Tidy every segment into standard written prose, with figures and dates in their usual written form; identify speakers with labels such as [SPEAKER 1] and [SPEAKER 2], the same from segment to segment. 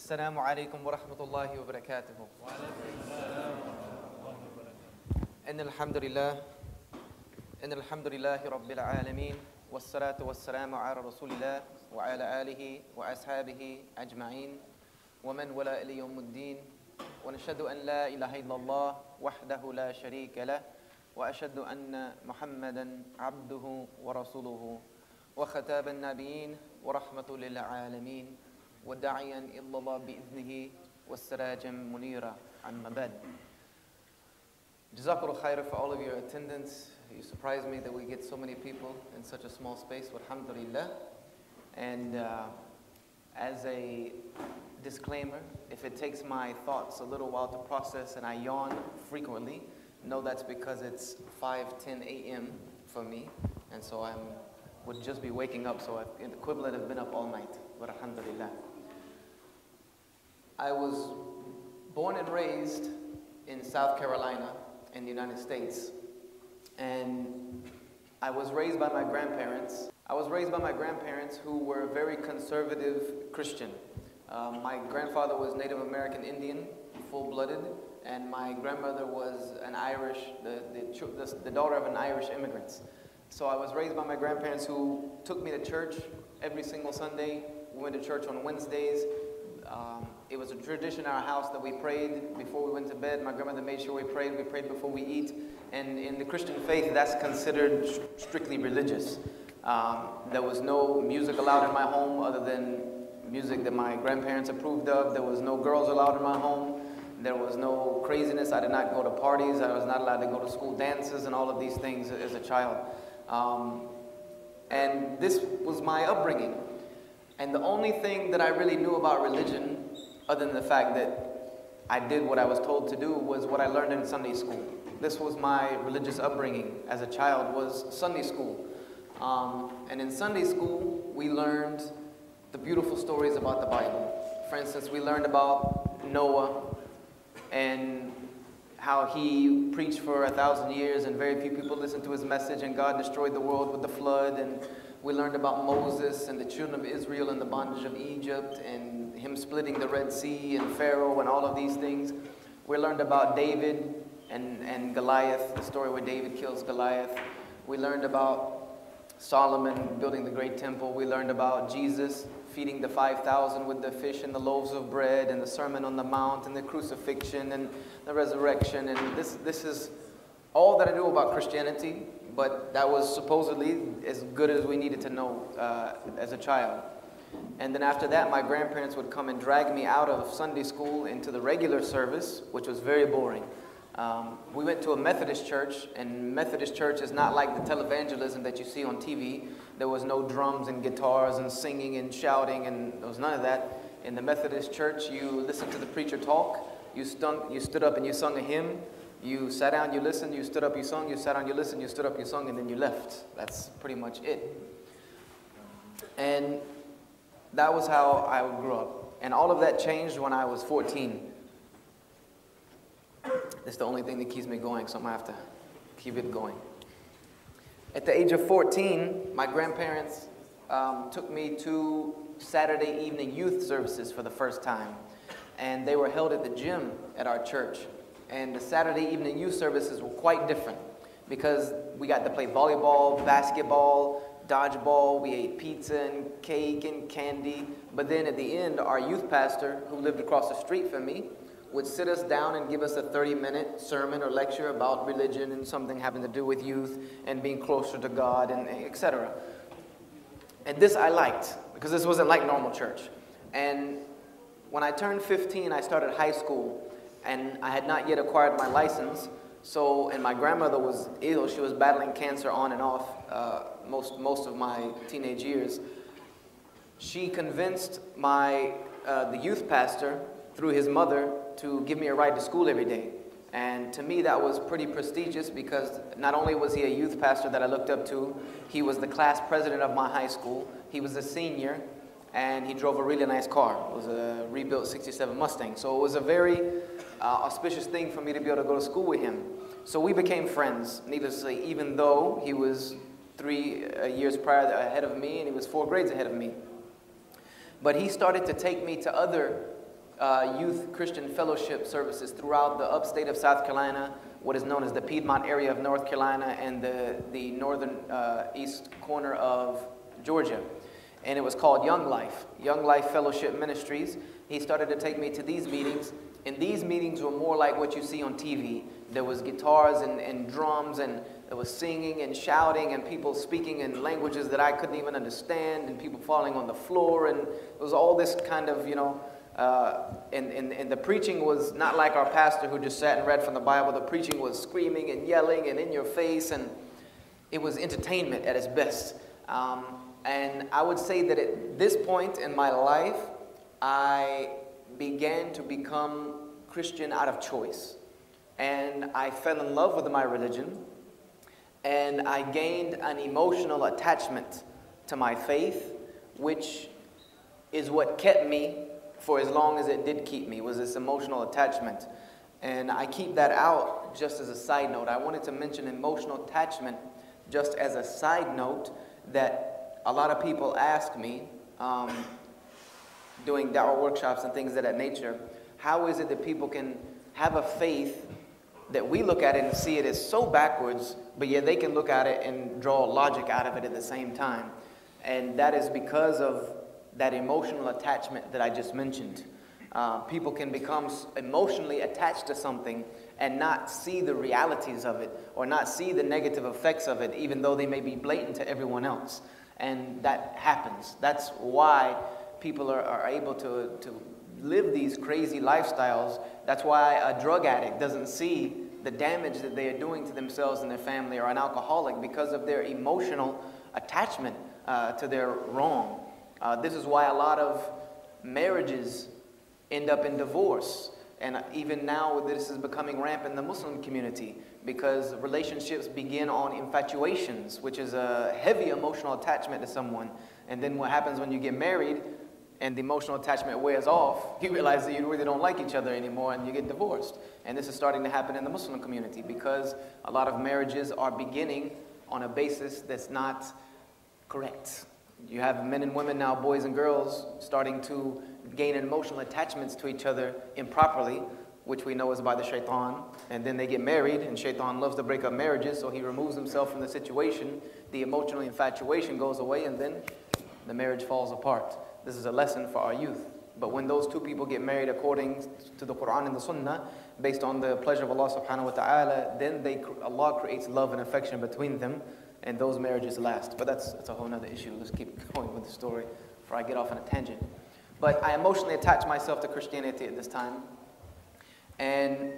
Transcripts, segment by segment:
[SPEAKER 1] Assalamu alaikum wa rahmatullahi wa barakatuhu. إن الحمد لله رب العالمين والصلاة والسلام على رسول الله وعلى آله وأصحابه أجمعين ومن ولا إلى يوم الدين ونشهد أن لا إله إلا الله وحده لا شريك له وأشهد أن محمدا عبده ورسوله وختام النبيين ورحمة للعالمين وداعيا إلى الله بإذنه والسراجا منيرا عما بعد. Jazakallah khair for all of your attendance. You surprised me that we get so many people in such a small space. Alhamdulillah. And as a disclaimer, if it takes my thoughts a little while to process and I yawn frequently, know that's because it's 5:10 a.m. for me. And so I would just be waking up. So in the equivalent of been up all night. But alhamdulillah. I was born and raised in South Carolina in the United States. And I was raised by my grandparents. I was raised by my grandparents who were very conservative Christian. My grandfather was Native American Indian, full-blooded, and my grandmother was an Irish, the daughter of an Irish immigrant. So I was raised by my grandparents who took me to church every single Sunday. We went to church on Wednesdays. It was a tradition in our house that we prayed before we went to bed. My grandmother made sure we prayed before we eat. And in the Christian faith, that's considered strictly religious. There was no music allowed in my home other than music that my grandparents approved of. There was no girls allowed in my home. There was no craziness. I did not go to parties. I was not allowed to go to school dances and all of these things as a child. And this was my upbringing. And the only thing that I really knew about religion, other than the fact that I did what I was told to do, was what I learned in Sunday school. This was my religious upbringing as a child, was Sunday school. And in Sunday school, we learned the beautiful stories about the Bible. For instance, we learned about Noah and how he preached for 1,000 years and very few people listened to his message and God destroyed the world with the flood. And we learned about Moses and the children of Israel and the bondage of Egypt and him splitting the Red Sea and Pharaoh and all of these things. We learned about David and Goliath, the story where David kills Goliath. We learned about Solomon building the great temple. We learned about Jesus feeding the 5,000 with the fish and the loaves of bread and the Sermon on the Mount and the crucifixion and the resurrection. And this is all that I knew about Christianity. But that was supposedly as good as we needed to know as a child. And then after that, my grandparents would come and drag me out of Sunday school into the regular service, which was very boring. We went to a Methodist church, and Methodist church is not like the televangelism that you see on TV. There was no drums and guitars and singing and shouting, and there was none of that. In the Methodist church, you listened to the preacher talk, you stood up and you sung a hymn. You sat down, you listened, you stood up, you sung, you sat down, you listened, you stood up, you sung, and then you left. That's pretty much it. And that was how I grew up. And all of that changed when I was 14. It's the only thing that keeps me going, so I'm going to have to keep it going. At the age of 14, my grandparents took me to Saturday evening youth services for the first time. And they were held at the gym at our church. And the Saturday evening youth services were quite different because we got to play volleyball, basketball, dodgeball. We ate pizza and cake and candy. But then at the end, our youth pastor, who lived across the street from me, would sit us down and give us a 30-minute sermon or lecture about religion and something having to do with youth and being closer to God and etc. And this I liked because this wasn't like normal church. And when I turned 15, I started high school. And I had not yet acquired my license, and my grandmother was ill. She was battling cancer on and off most of my teenage years. She convinced the youth pastor through his mother to give me a ride to school every day. And to me, that was pretty prestigious because not only was he a youth pastor that I looked up to, he was the class president of my high school. He was a senior, and he drove a really nice car. It was a rebuilt 67 Mustang. So it was a very auspicious thing for me to be able to go to school with him. So we became friends, needless to say, even though he was 3 years prior ahead of me and he was 4 grades ahead of me. But he started to take me to other youth Christian fellowship services throughout the upstate of South Carolina, what is known as the Piedmont area of North Carolina, and the northern east corner of Georgia. And it was called Young Life Fellowship Ministries. He started to take me to these meetings, and these meetings were more like what you see on TV. There was guitars and drums, and there was singing and shouting, and people speaking in languages that I couldn't even understand, and people falling on the floor, and it was all this kind of, and the preaching was not like our pastor who just sat and read from the Bible. The preaching was screaming and yelling and in your face, and it was entertainment at its best. And I would say that at this point in my life, I began to become Christian out of choice. And I fell in love with my religion, and I gained an emotional attachment to my faith, which is what kept me for as long as it did keep me, was this emotional attachment. And I keep that out just as a side note. I wanted to mention emotional attachment just as a side note that a lot of people ask me, doing da'wah workshops and things of that nature, how is it that people can have a faith that we look at it and see it as so backwards, but yet they can look at it and draw logic out of it at the same time? And that is because of that emotional attachment that I just mentioned. People can become emotionally attached to something and not see the realities of it, or not see the negative effects of it, even though they may be blatant to everyone else. And that happens. That's why people are able to live these crazy lifestyles. That's why a drug addict doesn't see the damage that they are doing to themselves and their family, or an alcoholic, because of their emotional attachment to their wrong. This is why a lot of marriages end up in divorce. And even now, this is becoming rampant in the Muslim community, because relationships begin on infatuations, which is a heavy emotional attachment to someone. And then what happens when you get married and the emotional attachment wears off, you realize that you really don't like each other anymore, and you get divorced. And this is starting to happen in the Muslim community, because a lot of marriages are beginning on a basis that's not correct. You have men and women now, boys and girls, starting to gain emotional attachments to each other improperly, which we know is by the shaitan. And then they get married, and shaitan loves to break up marriages, so he removes himself from the situation. The emotional infatuation goes away, and then the marriage falls apart. This is a lesson for our youth. But when those two people get married according to the Quran and the Sunnah, based on the pleasure of Allah subhanahu wa ta'ala, then Allah creates love and affection between them, and those marriages last. But that's a whole other issue. Let's keep going with the story before I get off on a tangent. But I emotionally attached myself to Christianity at this time. And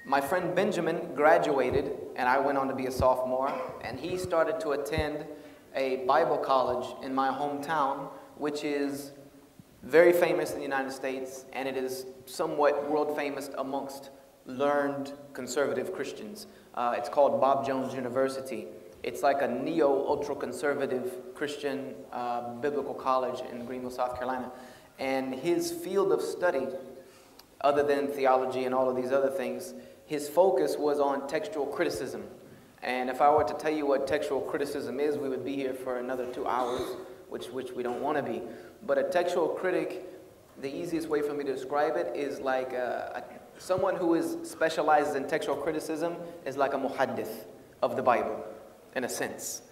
[SPEAKER 1] my friend Benjamin graduated, and I went on to be a sophomore, and he started to attend a Bible college in my hometown, which is very famous in the United States, and it is somewhat world famous amongst learned conservative Christians. It's called Bob Jones University. It's like a neo-ultra-conservative Christian biblical college in Greenville, South Carolina. And his field of study, other than theology and all of these other things, his focus was on textual criticism. And if I were to tell you what textual criticism is, we would be here for another 2 hours, which we don't want to be. But a textual critic, the easiest way for me to describe it is like someone who specializes in textual criticism is like a muhaddith of the Bible, in a sense.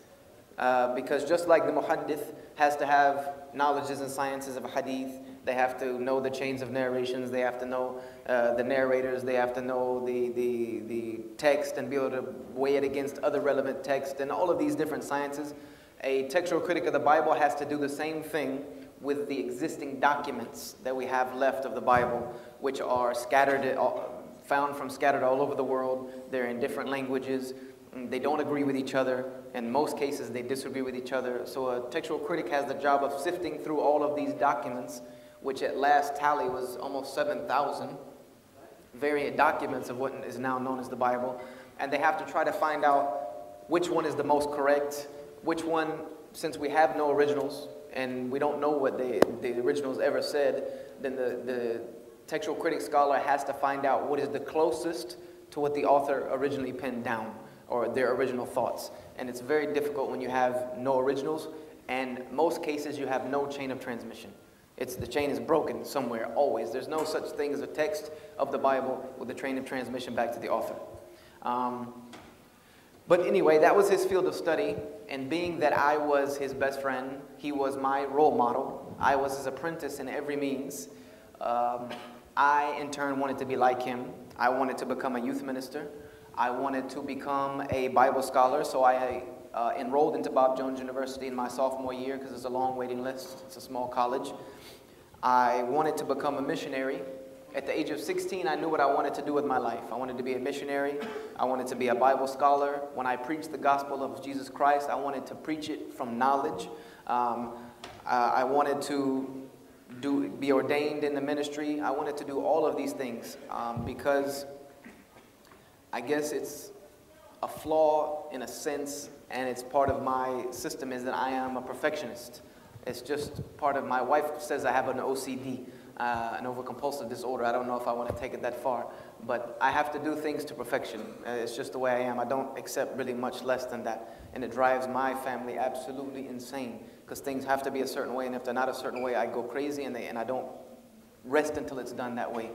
[SPEAKER 1] Because just like the muhaddith has to have knowledges and sciences of hadith, they have to know the chains of narrations, they have to know the narrators, they have to know the text and be able to weigh it against other relevant texts and all of these different sciences. A textual critic of the Bible has to do the same thing with the existing documents that we have left of the Bible, which are scattered, scattered all over the world. They're in different languages. They don't agree with each other. In most cases, they disagree with each other. So a textual critic has the job of sifting through all of these documents, which at last tally was almost 7,000 variant documents of what is now known as the Bible. And they have to try to find out which one is the most correct, which one, since we have no originals, and we don't know what the originals ever said, then the textual critic scholar has to find out what is the closest to what the author originally penned down, or their original thoughts. And it's very difficult when you have no originals, and most cases you have no chain of transmission. The chain is broken somewhere, always. There's no such thing as a text of the Bible with the train of transmission back to the author. But anyway, that was his field of study. And being that I was his best friend, he was my role model. I was his apprentice in every means. I, in turn, wanted to be like him. I wanted to become a youth minister. I wanted to become a Bible scholar, so I enrolled into Bob Jones University in my sophomore year because it's a long waiting list. It's a small college. I wanted to become a missionary. At the age of 16, I knew what I wanted to do with my life. I wanted to be a missionary. I wanted to be a Bible scholar. When I preached the gospel of Jesus Christ, I wanted to preach it from knowledge. I wanted to be ordained in the ministry. I wanted to do all of these things because I guess it's a flaw in a sense, and it's part of my system, is that I am a perfectionist. It's just part of, my wife says I have an OCD, an overcompulsive disorder. I don't know if I want to take it that far, but I have to do things to perfection. It's just the way I am. I don't accept really much less than that, and it drives my family absolutely insane because things have to be a certain way, and if they're not a certain way, I go crazy, and I don't rest until it's done that way.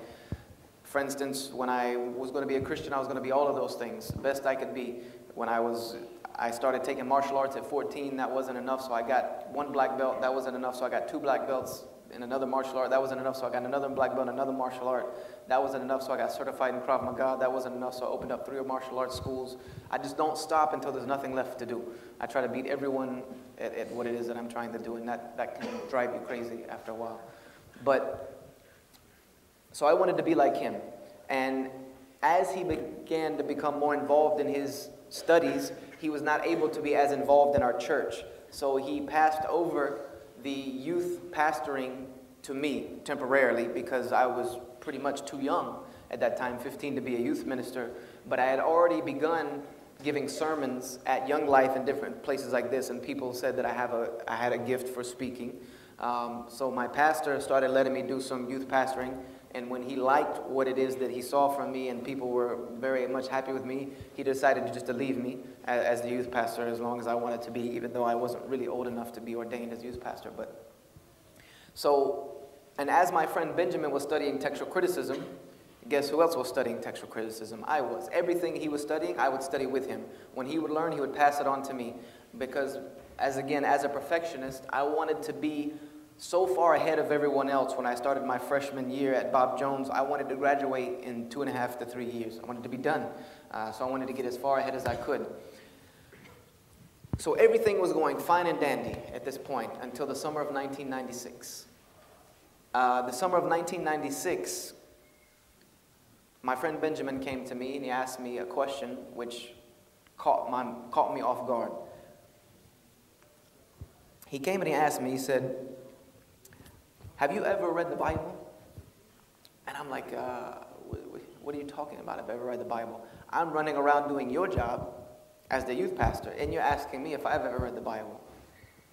[SPEAKER 1] For instance, when I was going to be a Christian, I was going to be all of those things, the best I could be. When I started taking martial arts at 14, that wasn't enough, so I got 1 black belt. That wasn't enough, so I got 2 black belts in another martial art. That wasn't enough, so I got another black belt in another martial art. That wasn't enough, so I got certified in Krav Maga. That wasn't enough, so I opened up 3 martial arts schools. I just don't stop until there's nothing left to do. I try to beat everyone at what it is that I'm trying to do, and that can drive you crazy after a while. So I wanted to be like him. And as he began to become more involved in his studies, he was not able to be as involved in our church. So he passed over the youth pastoring to me temporarily because I was pretty much too young at that time, 15, to be a youth minister. But I had already begun giving sermons at Young Life in different places like this, and people said that I had a gift for speaking. So my pastor started letting me do some youth pastoring. And when he liked what it is that he saw from me and people were very much happy with me, he decided just to leave me as the youth pastor as long as I wanted to be, even though I wasn't really old enough to be ordained as youth pastor. And as my friend Benjamin was studying textual criticism, guess who else was studying textual criticism? I was. Everything he was studying, I would study with him. When he would learn, he would pass it on to me. Because, as a perfectionist, I wanted to be so far ahead of everyone else. When I started my freshman year at Bob Jones, I wanted to graduate in 2.5 to 3 years. I wanted to be done. So I wanted to get as far ahead as I could. So everything was going fine and dandy at this point until the summer of 1996. The summer of 1996, my friend Benjamin came to me and he asked me a question which caught me off guard. He came and he asked me, he said, "Have you ever read the Bible?" And I'm like, what are you talking about? I've ever read the Bible? I'm running around doing your job as the youth pastor, and you're asking me if I've ever read the Bible.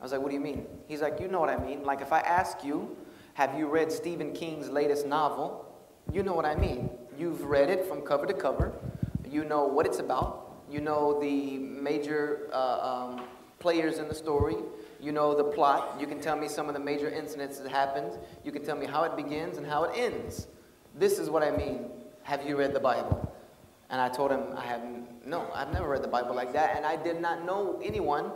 [SPEAKER 1] I was like, what do you mean? He's like, you know what I mean. Like if I ask you, have you read Stephen King's latest novel? You know what I mean. You've read it from cover to cover. You know what it's about. You know the major players in the story. You know the plot. You can tell me some of the major incidents that happened. You can tell me how it begins and how it ends. This is what I mean. Have you read the Bible? And I told him, no, I've never read the Bible like that. And I did not know anyone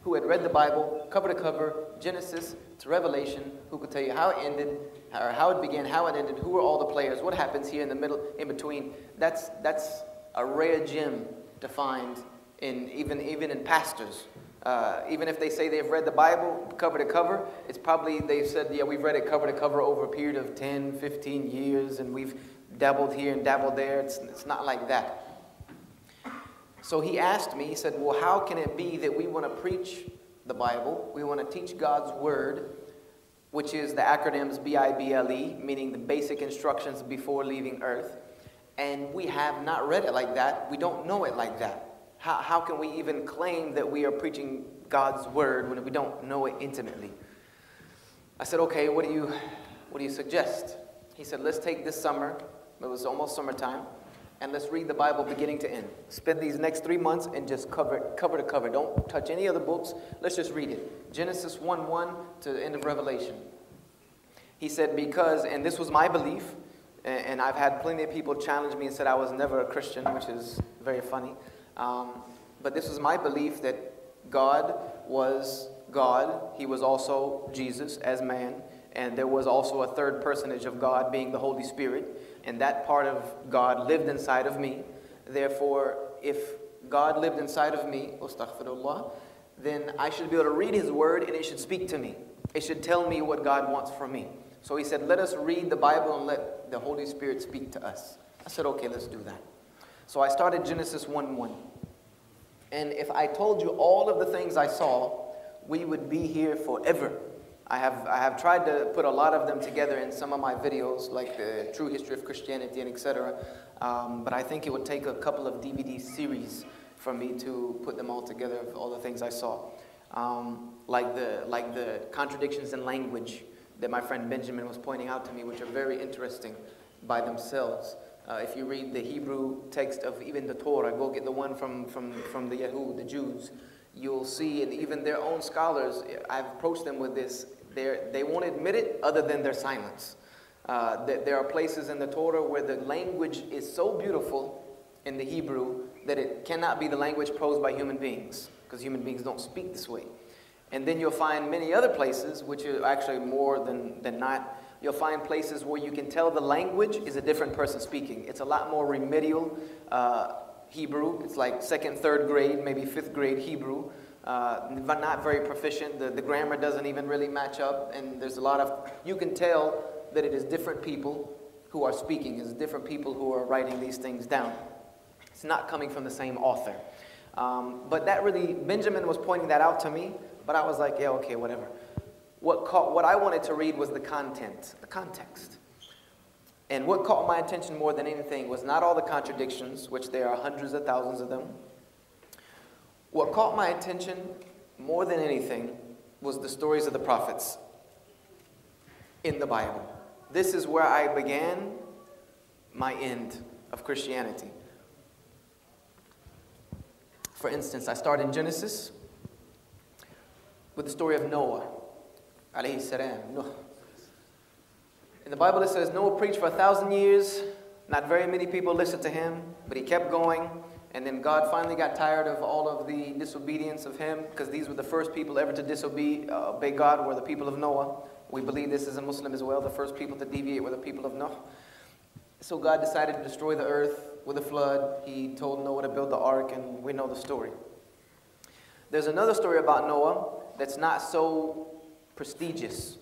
[SPEAKER 1] who had read the Bible cover to cover, Genesis to Revelation, who could tell you how it ended, or how it began, how it ended, who were all the players, what happens here in the middle, in between. That's a rare gem to find even in pastors. Even if they say they've read the Bible cover to cover, it's probably they've said, yeah, we've read it cover to cover over a period of 10, 15 years, and we've dabbled here and dabbled there. It's not like that. So he asked me, he said, well, how can it be that we want to preach the Bible, we want to teach God's Word, which is the acronyms BIBLE, meaning the basic instructions before leaving earth, and we have not read it like that, we don't know it like that. How can we even claim that we are preaching God's Word when we don't know it intimately? I said, okay, what do you suggest? He said, let's take this summer, it was almost summertime, and let's read the Bible beginning to end. Spend these next 3 months and just cover it cover to cover. Don't touch any other books. Let's just read it. Genesis 1:1 to the end of Revelation. He said, because, and this was my belief, and I've had plenty of people challenge me and said I was never a Christian, which is very funny. But this was my belief that God was God. He was also Jesus as man. And there was also a third personage of God being the Holy Spirit. And that part of God lived inside of me. Therefore, if God lived inside of me, astaghfirullah, then I should be able to read His word and it should speak to me. It should tell me what God wants from me. So he said, let us read the Bible and let the Holy Spirit speak to us. I said, okay, let's do that. So I started Genesis 1:1. And if I told you all of the things I saw, we would be here forever. I have tried to put a lot of them together in some of my videos, like the True History of Christianity and etc. But I think it would take a couple of DVD series for me to put them all together of all the things I saw. Like the contradictions in language that my friend Benjamin was pointing out to me, which are very interesting by themselves. If you read the Hebrew text of even the Torah, go get the one from the Yahud, the Jews, you'll see, and even their own scholars, I've approached them with this, they won't admit it other than their silence. There are places in the Torah where the language is so beautiful in the Hebrew that it cannot be the language posed by human beings, because human beings don't speak this way. And then you'll find many other places, which are actually more than not, you'll find places where you can tell the language is a different person speaking. It's a lot more remedial Hebrew. It's like 2nd, 3rd grade, maybe 5th grade Hebrew. But not very proficient. The grammar doesn't even really match up. And there's a lot of, you can tell that it is different people who are speaking. It's different people who are writing these things down. It's not coming from the same author. But that really, Benjamin was pointing that out to me. But I was like, yeah, okay, whatever. What I wanted to read was the content, the context. And what caught my attention more than anything was not all the contradictions, which there are hundreds of thousands of them. What caught my attention more than anything was the stories of the prophets in the Bible. This is where I began my end of Christianity. For instance, I start in Genesis with the story of Noah, alayhi salam. In the Bible it says Noah preached for 1,000 years. Not very many people listened to him, but he kept going. And then God finally got tired of all of the disobedience of him, because these were the first people ever to disobey God were the people of Noah. We believe this as a Muslim as well. The first people to deviate were the people of Noah. So God decided to destroy the earth with a flood. He told Noah to build the ark, and we know the story. There's another story about Noah that's not so prestigious.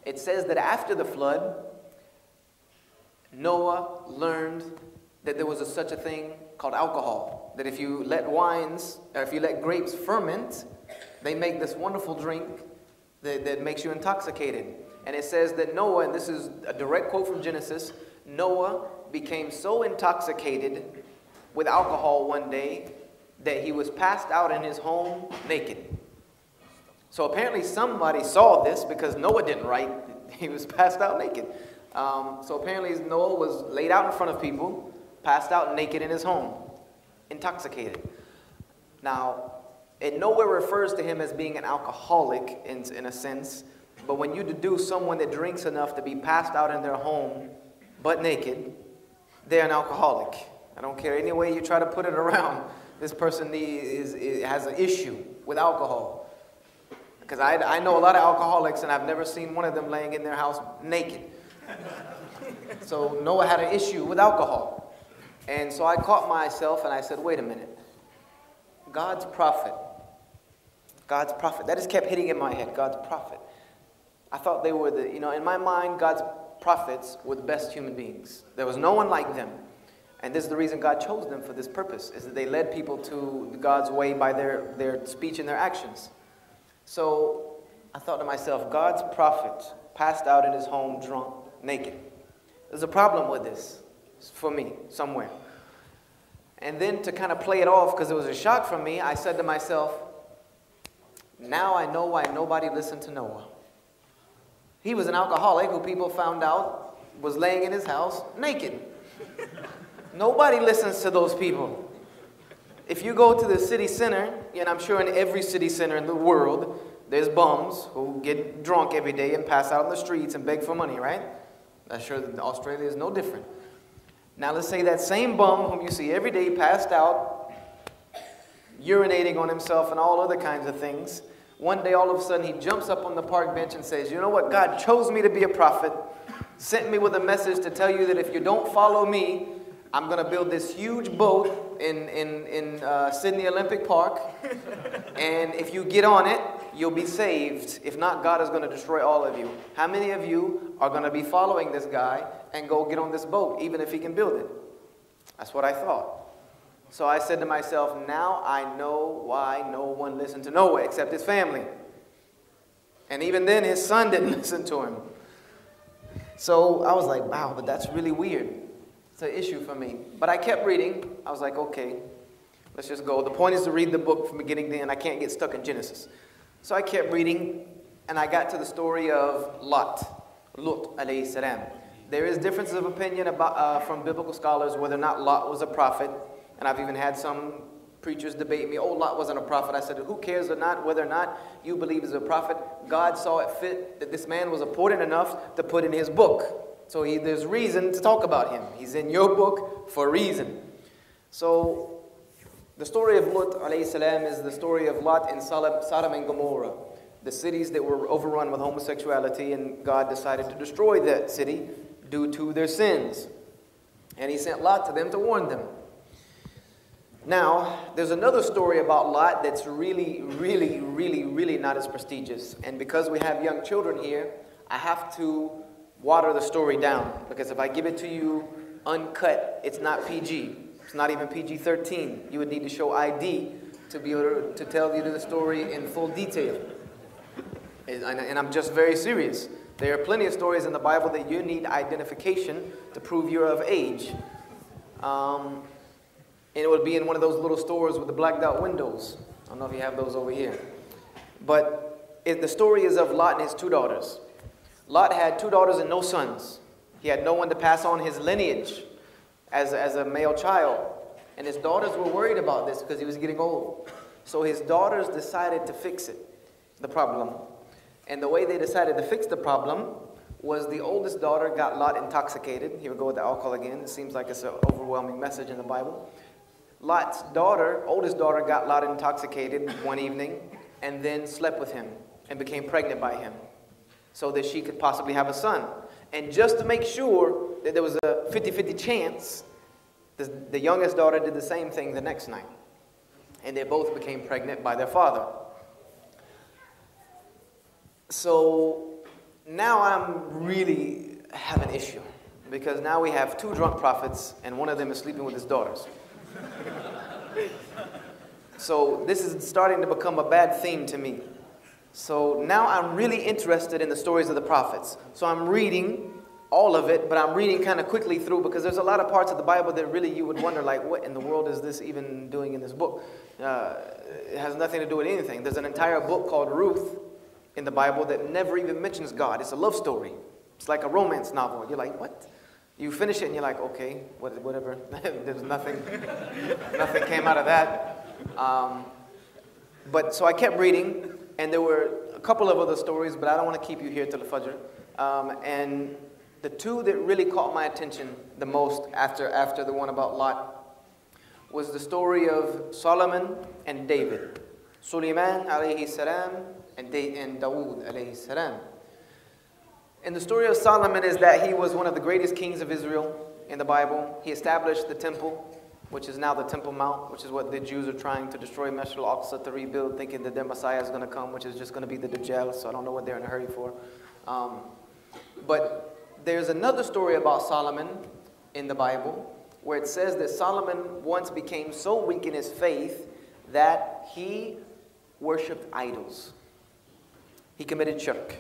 [SPEAKER 1] It says that after the flood, Noah learned that there was such a thing called alcohol. That if you let wines, or if you let grapes ferment, they make this wonderful drink that makes you intoxicated. And it says that Noah, and this is a direct quote from Genesis, Noah became so intoxicated with alcohol one day that he was passed out in his home naked. So apparently somebody saw this, because Noah didn't write. He was passed out naked. So apparently Noah was laid out in front of people, passed out naked in his home, intoxicated. Now, it nowhere refers to him as being an alcoholic in a sense, but when you deduce someone that drinks enough to be passed out in their home, but naked, they're an alcoholic. I don't care any way you try to put it around. This person has an issue with alcohol. Because I know a lot of alcoholics, and I've never seen one of them laying in their house naked. So Noah had an issue with alcohol. And so I caught myself and I said, wait a minute. God's prophet. That just kept hitting in my head, God's prophet. I thought they were in my mind, God's prophets were the best human beings. There was no one like them. And this is the reason God chose them for this purpose, is that they led people to God's way by their speech and their actions. So I thought to myself, God's prophet passed out in his home drunk, naked. There's a problem with this for me somewhere. And then to kind of play it off, because it was a shock for me, I said to myself, now I know why nobody listened to Noah. He was an alcoholic who people found out was laying in his house naked. Nobody listens to those people. If you go to the city center, and I'm sure in every city center in the world, There's bums who get drunk every day and pass out on the streets and beg for money, right? I'm sure that Australia is no different. Now let's say that same bum whom you see every day passed out, urinating on himself and all other kinds of things. One day all of a sudden he jumps up on the park bench and says, you know what, God chose me to be a prophet, sent me with a message to tell you that if you don't follow me, I'm going to build this huge boat in Sydney Olympic Park, and if you get on it, you'll be saved. If not, God is going to destroy all of you. How many of you are going to be following this guy and go get on this boat, even if he can build it? That's what I thought. So I said to myself, now I know why no one listened to Noah except his family. And even then, his son didn't listen to him. So I was like, wow, but that's really weird. It's an issue for me. But I kept reading. I was like, okay, let's just go. The point is to read the book from beginning to end. I can't get stuck in Genesis. So I kept reading, and I got to the story of Lot alayhi salam. There is differences of opinion about, from biblical scholars whether or not Lot was a prophet. And I've even had some preachers debate me, oh, Lot wasn't a prophet. I said, who cares or not, whether or not you believe he's a prophet? God saw it fit that this man was important enough to put in his book. So there's reason to talk about him. He's in your book for a reason. So the story of Lot alayhi salam is the story of Lot in Sodom and Gomorrah, the cities that were overrun with homosexuality, and God decided to destroy that city due to their sins. And he sent Lot to them to warn them. Now, there's another story about Lot that's really not as prestigious. And because we have young children here, I have to water the story down. Because if I give it to you uncut, it's not PG. It's not even PG-13. You would need to show ID to be able to tell you the story in full detail. And I'm just very serious. There are plenty of stories in the Bible that you need identification to prove you're of age. And it would be in one of those little stores with the blacked out windows. I don't know if you have those over here. But the story is of Lot and his two daughters. Lot had two daughters and no sons. He had no one to pass on his lineage as a male child. And his daughters were worried about this because he was getting old. So his daughters decided to fix it, the problem. And the way they decided to fix the problem was the oldest daughter got Lot intoxicated. Here we go with the alcohol again. It seems like it's an overwhelming message in the Bible. Lot's daughter, oldest daughter, got Lot intoxicated one evening and then slept with him and became pregnant by him so that she could possibly have a son. And just to make sure that there was a 50-50 chance, the youngest daughter did the same thing the next night. And they both became pregnant by their father. So now I'm really have an issue because now we have two drunk prophets and one of them is sleeping with his daughters. So this is starting to become a bad theme to me. So now I'm really interested in the stories of the prophets. So I'm reading all of it, but I'm reading kind of quickly through because there's a lot of parts of the Bible that really you would wonder, like, what in the world is this even doing in this book? It has nothing to do with anything. There's an entire book called Ruth in the Bible that never even mentions God. It's a love story. It's like a romance novel. You're like, what? You finish it and you're like, okay, whatever. There's nothing came out of that. But so I kept reading, and there were a couple of other stories, but I don't want to keep you here till the Fajr. And the two that really caught my attention the most after the one about Lot was the story of Solomon and David. Sulaiman alayhi salam and Dawood alayhi salam. And the story of Solomon is that he was one of the greatest kings of Israel in the Bible. He established the temple, which is now the Temple Mount, which is what the Jews are trying to destroy Masjid al-Aqsa to rebuild, thinking that their Messiah is going to come, which is just going to be the Dajjal, so I don't know what they're in a hurry for. But there's another story about Solomon in the Bible where it says that Solomon once became so weak in his faith that he worshipped idols. He committed shirk.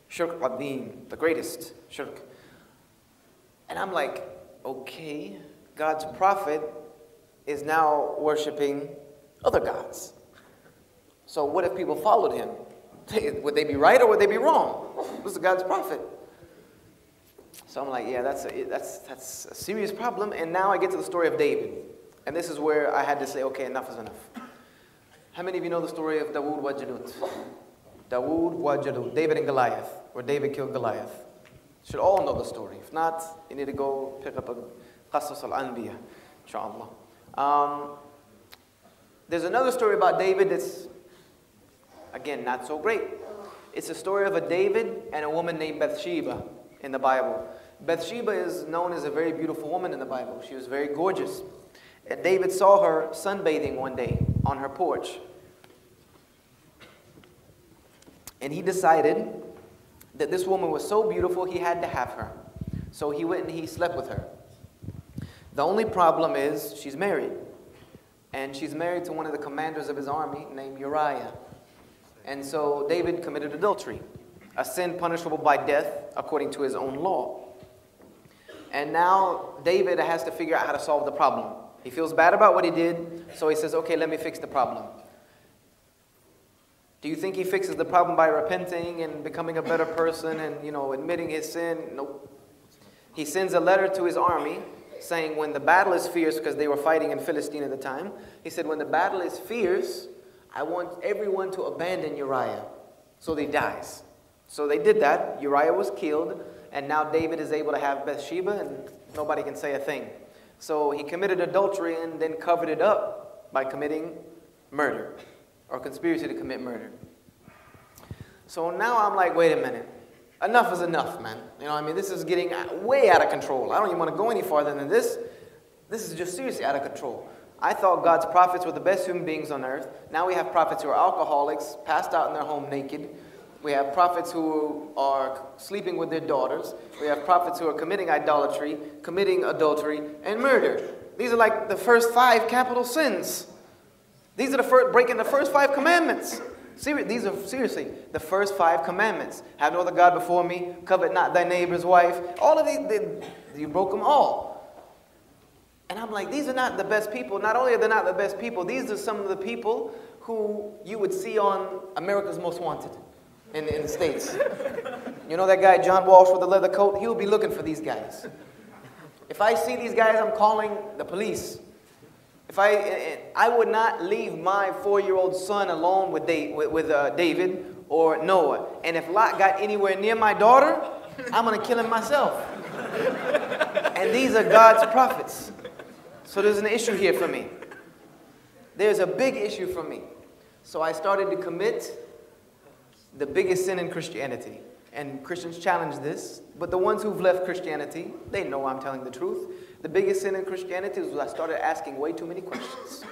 [SPEAKER 1] Shirk ad-din, the greatest shirk. And I'm like, okay, God's prophet is now worshiping other gods. So what if people followed him? Would they be right or would they be wrong? This is God's prophet. So I'm like, yeah, that's a serious problem. And now I get to the story of David. And this is where I had to say, okay, enough is enough. How many of you know the story of Dawood wa Jalut? Dawood wa Jalut, David and Goliath, where David killed Goliath. Should all know the story. If not, you need to go pick up a Qasas al-Anbiya, inshallah. There's another story about David that's, again, not so great. It's a story of a David and a woman named Bathsheba in the Bible. Bathsheba is known as a very beautiful woman in the Bible. She was very gorgeous. And David saw her sunbathing one day on her porch. And he decided that this woman was so beautiful he had to have her. So he went and he slept with her. The only problem is she's married. And she's married to one of the commanders of his army named Uriah. And so David committed adultery, a sin punishable by death according to his own law. And now David has to figure out how to solve the problem. He feels bad about what he did, so he says, okay, let me fix the problem. Do you think he fixes the problem by repenting and becoming a better person and, admitting his sin? Nope. He sends a letter to his army saying when the battle is fierce, because they were fighting in Philistine at the time, he said, when the battle is fierce, I want everyone to abandon Uriah so that he dies. So they did that. Uriah was killed, and now David is able to have Bathsheba, and nobody can say a thing. So he committed adultery and then covered it up by committing murder, or conspiracy to commit murder. So now I'm like, wait a minute. Enough is enough, man. This is getting way out of control. I don't even want to go any farther than this. This is just seriously out of control. I thought God's prophets were the best human beings on earth. Now we have prophets who are alcoholics, passed out in their home naked. We have prophets who are sleeping with their daughters. We have prophets who are committing idolatry, committing adultery, and murder. These are like the first 5 capital sins. These are breaking the first 5 commandments. These are seriously the first 5 commandments. Have no other God before me. Covet not thy neighbor's wife. All of these, you broke them all. And I'm like, these are not the best people. Not only are they not the best people, these are some of the people who you would see on America's Most Wanted in the States. You know that guy, John Walsh with the leather coat? He'll be looking for these guys. If I see these guys, I'm calling the police. I would not leave my 4-year-old son alone with David or Noah. And if Lot got anywhere near my daughter, I'm going to kill him myself. And these are God's prophets. So there's an issue here for me. There's a big issue for me. So I started to commit the biggest sin in Christianity. And Christians challenge this. But the ones who've left Christianity, they know I'm telling the truth. The biggest sin in Christianity was I started asking way too many questions.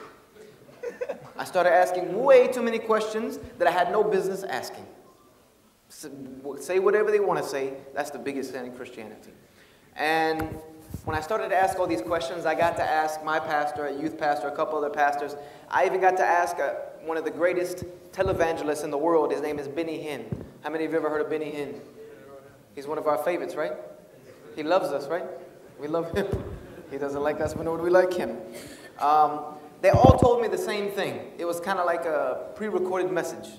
[SPEAKER 1] I started asking way too many questions that I had no business asking. Say whatever they want to say. That's the biggest sin in Christianity. And when I started to ask all these questions, I got to ask my pastor, a youth pastor, a couple other pastors. I even got to ask one of the greatest televangelists in the world. His name is Benny Hinn. How many of you ever heard of Benny Hinn? He's one of our favorites, right? He loves us, right? We love him. He doesn't like us, but we like him. They all told me the same thing. It was kind of like a pre-recorded message.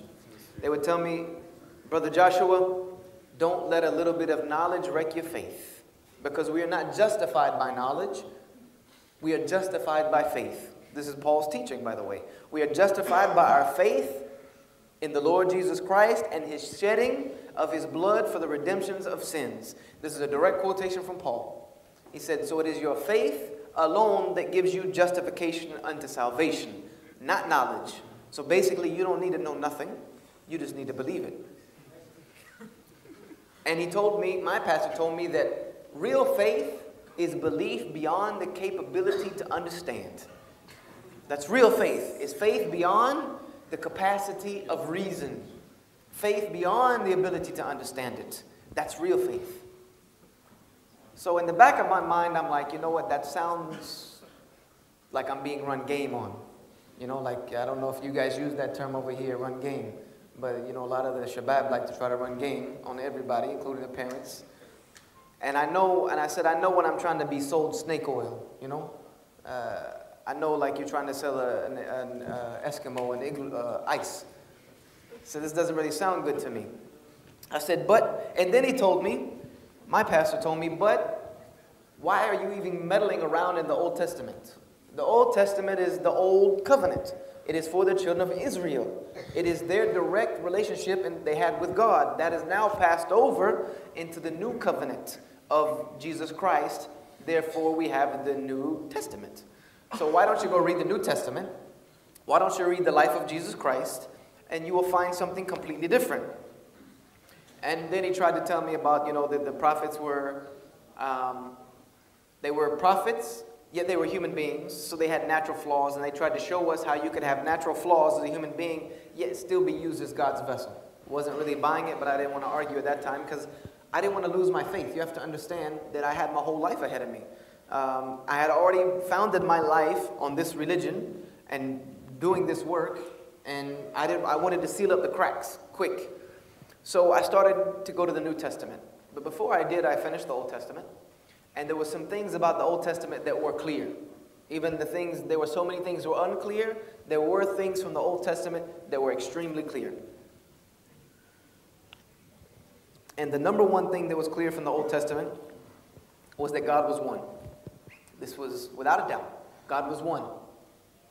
[SPEAKER 1] They would tell me, Brother Joshua, don't let a little bit of knowledge wreck your faith. Because we are not justified by knowledge. We are justified by faith. This is Paul's teaching, by the way. We are justified by our faith in the Lord Jesus Christ and his shedding of his blood for the redemptions of sins. This is a direct quotation from Paul. He said, so it is your faith alone that gives you justification unto salvation, not knowledge. So basically, you don't need to know nothing. You just need to believe it. And he told me, my pastor told me that real faith is belief beyond the capability to understand. That's real faith. It's faith beyond the capacity of reason. Faith beyond the ability to understand it. That's real faith. So in the back of my mind, I'm like, you know what? That sounds like I'm being run game on. I don't know if you guys use that term over here, run game. But, a lot of the shabab like to try to run game on everybody, including the parents. And I said, I know when I'm trying to be sold snake oil, I know like you're trying to sell an Eskimo an igloo, ice. So this doesn't really sound good to me. I said, and then he told me, my pastor told me, but why are you even meddling around in the Old Testament? The Old Testament is the Old Covenant. It is for the children of Israel. It is their direct relationship they had with God that is now passed over into the new covenant of Jesus Christ. Therefore, we have the New Testament. So why don't you go read the New Testament? Why don't you read the life of Jesus Christ? And you will find something completely different. And then he tried to tell me about, that the prophets were, they were prophets, yet they were human beings, so they had natural flaws, and they tried to show us how you could have natural flaws as a human being, yet still be used as God's vessel. Wasn't really buying it, but I didn't want to argue at that time, because I didn't want to lose my faith. You have to understand that I had my whole life ahead of me. I had already founded my life on this religion, and doing this work, and I wanted to seal up the cracks quick. So I started to go to the New Testament. But before I did, I finished the Old Testament. And there were some things about the Old Testament that were clear. Even there were so many things that were unclear. There were things from the Old Testament that were extremely clear. And the number one thing that was clear from the Old Testament was that God was one. This was without a doubt. God was one.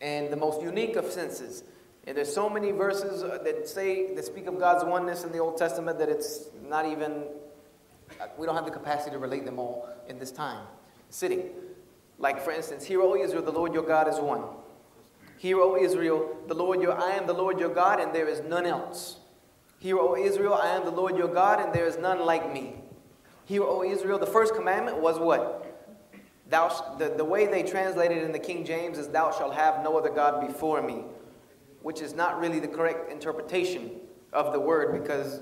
[SPEAKER 1] And the most unique of senses. And there's so many verses that speak of God's oneness in the Old Testament that it's not even, we don't have the capacity to relate them all in this time. Sitting. Like for instance, hear, O Israel, the Lord your God is one. Hear, O Israel, I am the Lord your God, and there is none else. Hear, O Israel, I am the Lord your God, and there is none like me. Hear, O Israel, the first commandment was what? The way they translated it in the King James is, thou shalt have no other God before me, which is not really the correct interpretation of the word, because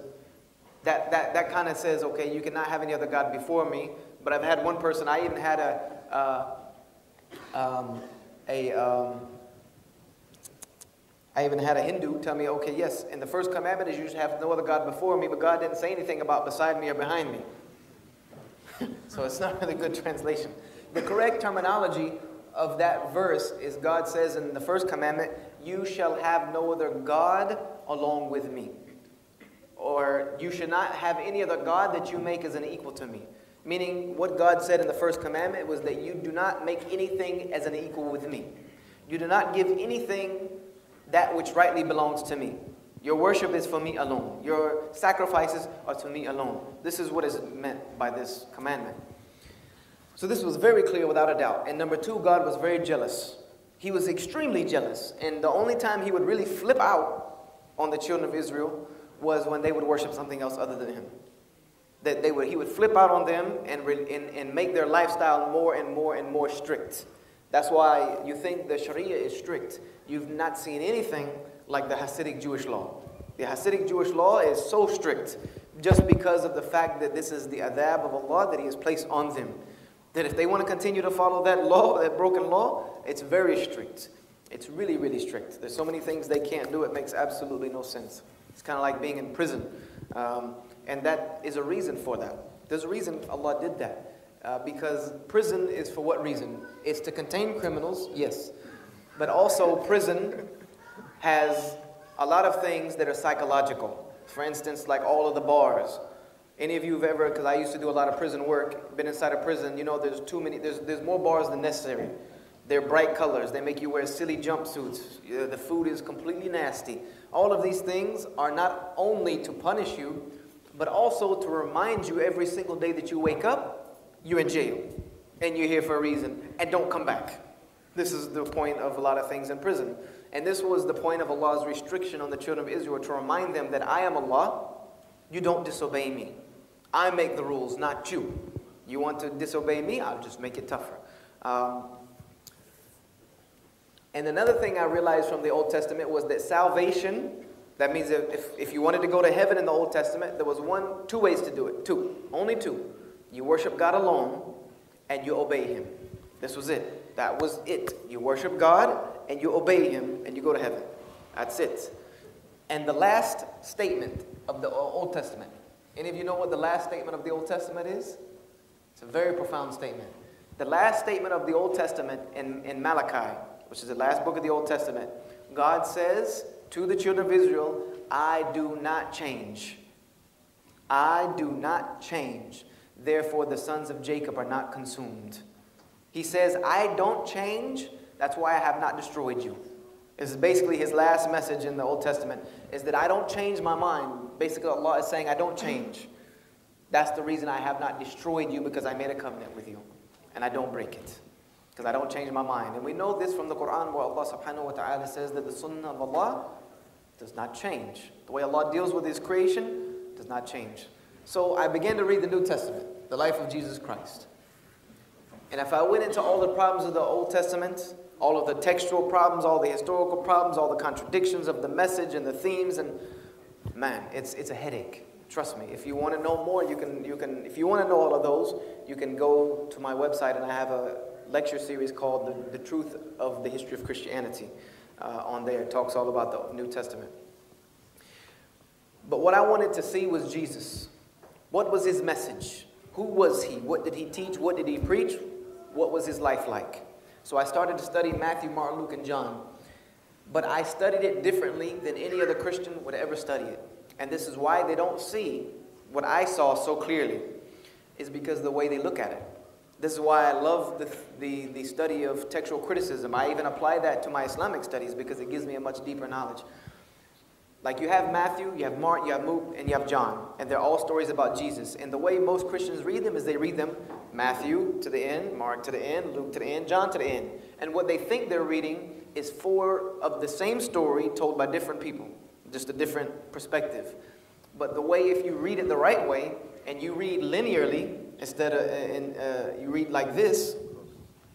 [SPEAKER 1] that kind of says, okay, you cannot have any other God before me. But I've had one person, I even had a Hindu tell me, okay, yes, in the first commandment is you should have no other God before me, but God didn't say anything about beside me or behind me. So it's not really a good translation. The correct terminology of that verse is, God says in the first commandment, you shall have no other God along with me. Or you should not have any other God that you make as an equal to me. Meaning what God said in the first commandment was that you do not make anything as an equal with me. You do not give anything that which rightly belongs to me. Your worship is for me alone. Your sacrifices are to me alone. This is what is meant by this commandment. So this was very clear without a doubt. And number two, God was very jealous. He was extremely jealous. And the only time he would really flip out on the children of Israel was when they would worship something else other than him. He would flip out on them and make their lifestyle more and more and more strict. That's why you think the Sharia is strict. You've not seen anything like the Hasidic Jewish law. The Hasidic Jewish law is so strict just because of the fact that this is the adab of Allah that He has placed on them. That if they want to continue to follow that law, that broken law, it's very strict. It's really, really strict. There's so many things they can't do, it makes absolutely no sense. It's kind of like being in prison. And that is a reason for that. There's a reason Allah did that. Because prison is for what reason? It's to contain criminals, yes. But also prison has a lot of things that are psychological. For instance, like all of the bars. Any of you have ever, because I used to do a lot of prison work, been inside a prison, you know there's too many, there's more bars than necessary. They're bright colors. They make you wear silly jumpsuits. The food is completely nasty. All of these things are not only to punish you, but also to remind you every single day that you wake up, you're in jail. And you're here for a reason. And don't come back. This is the point of a lot of things in prison. And this was the point of Allah's restriction on the children of Israel, to remind them that I am Allah. You don't disobey me. I make the rules, not you. You want to disobey me? I'll just make it tougher. And another thing I realized from the Old Testament was that salvation, that means if you wanted to go to heaven in the Old Testament, there was two ways to do it. Only two. You worship God alone and you obey Him. This was it. That was it. You worship God and you obey Him and you go to heaven. That's it. And the last statement of the Old Testament. Any of you know what the last statement of the Old Testament is? It's a very profound statement. The last statement of the Old Testament in Malachi, which is the last book of the Old Testament, God says to the children of Israel, I do not change. I do not change. Therefore the sons of Jacob are not consumed. He says, I don't change. That's why I have not destroyed you. This is basically his last message in the Old Testament, is that I don't change my mind. Basically, Allah is saying, I don't change. That's the reason I have not destroyed you, because I made a covenant with you. And I don't break it. Because I don't change my mind. And we know this from the Quran, where Allah subhanahu wa ta'ala says that the sunnah of Allah does not change. The way Allah deals with His creation does not change. So I began to read the New Testament, the life of Jesus Christ. And if I went into all the problems of the Old Testament, all of the textual problems, all the historical problems, all the contradictions of the message and the themes, and man, it's a headache. Trust me. If you want to know more, you can. If you want to know all of those, you can go to my website, and I have a lecture series called "The Truth of the History of Christianity." On there, it talks all about the New Testament. But what I wanted to see was Jesus. What was his message? Who was he? What did he teach? What did he preach? What was his life like? So I started to study Matthew, Mark, Luke, and John. But I studied it differently than any other Christian would ever study it. And this is why they don't see what I saw so clearly, is because of the way they look at it. This is why I love the study of textual criticism. I even apply that to my Islamic studies because it gives me a much deeper knowledge. Like you have Matthew, you have Mark, you have Luke, and you have John. And they're all stories about Jesus. And the way most Christians read them is they read them Matthew to the end, Mark to the end, Luke to the end, John to the end. And what they think they're reading is 4 of the same story told by different people. Just a different perspective. But the way, if you read it the right way, and you read linearly, instead of, you read like this,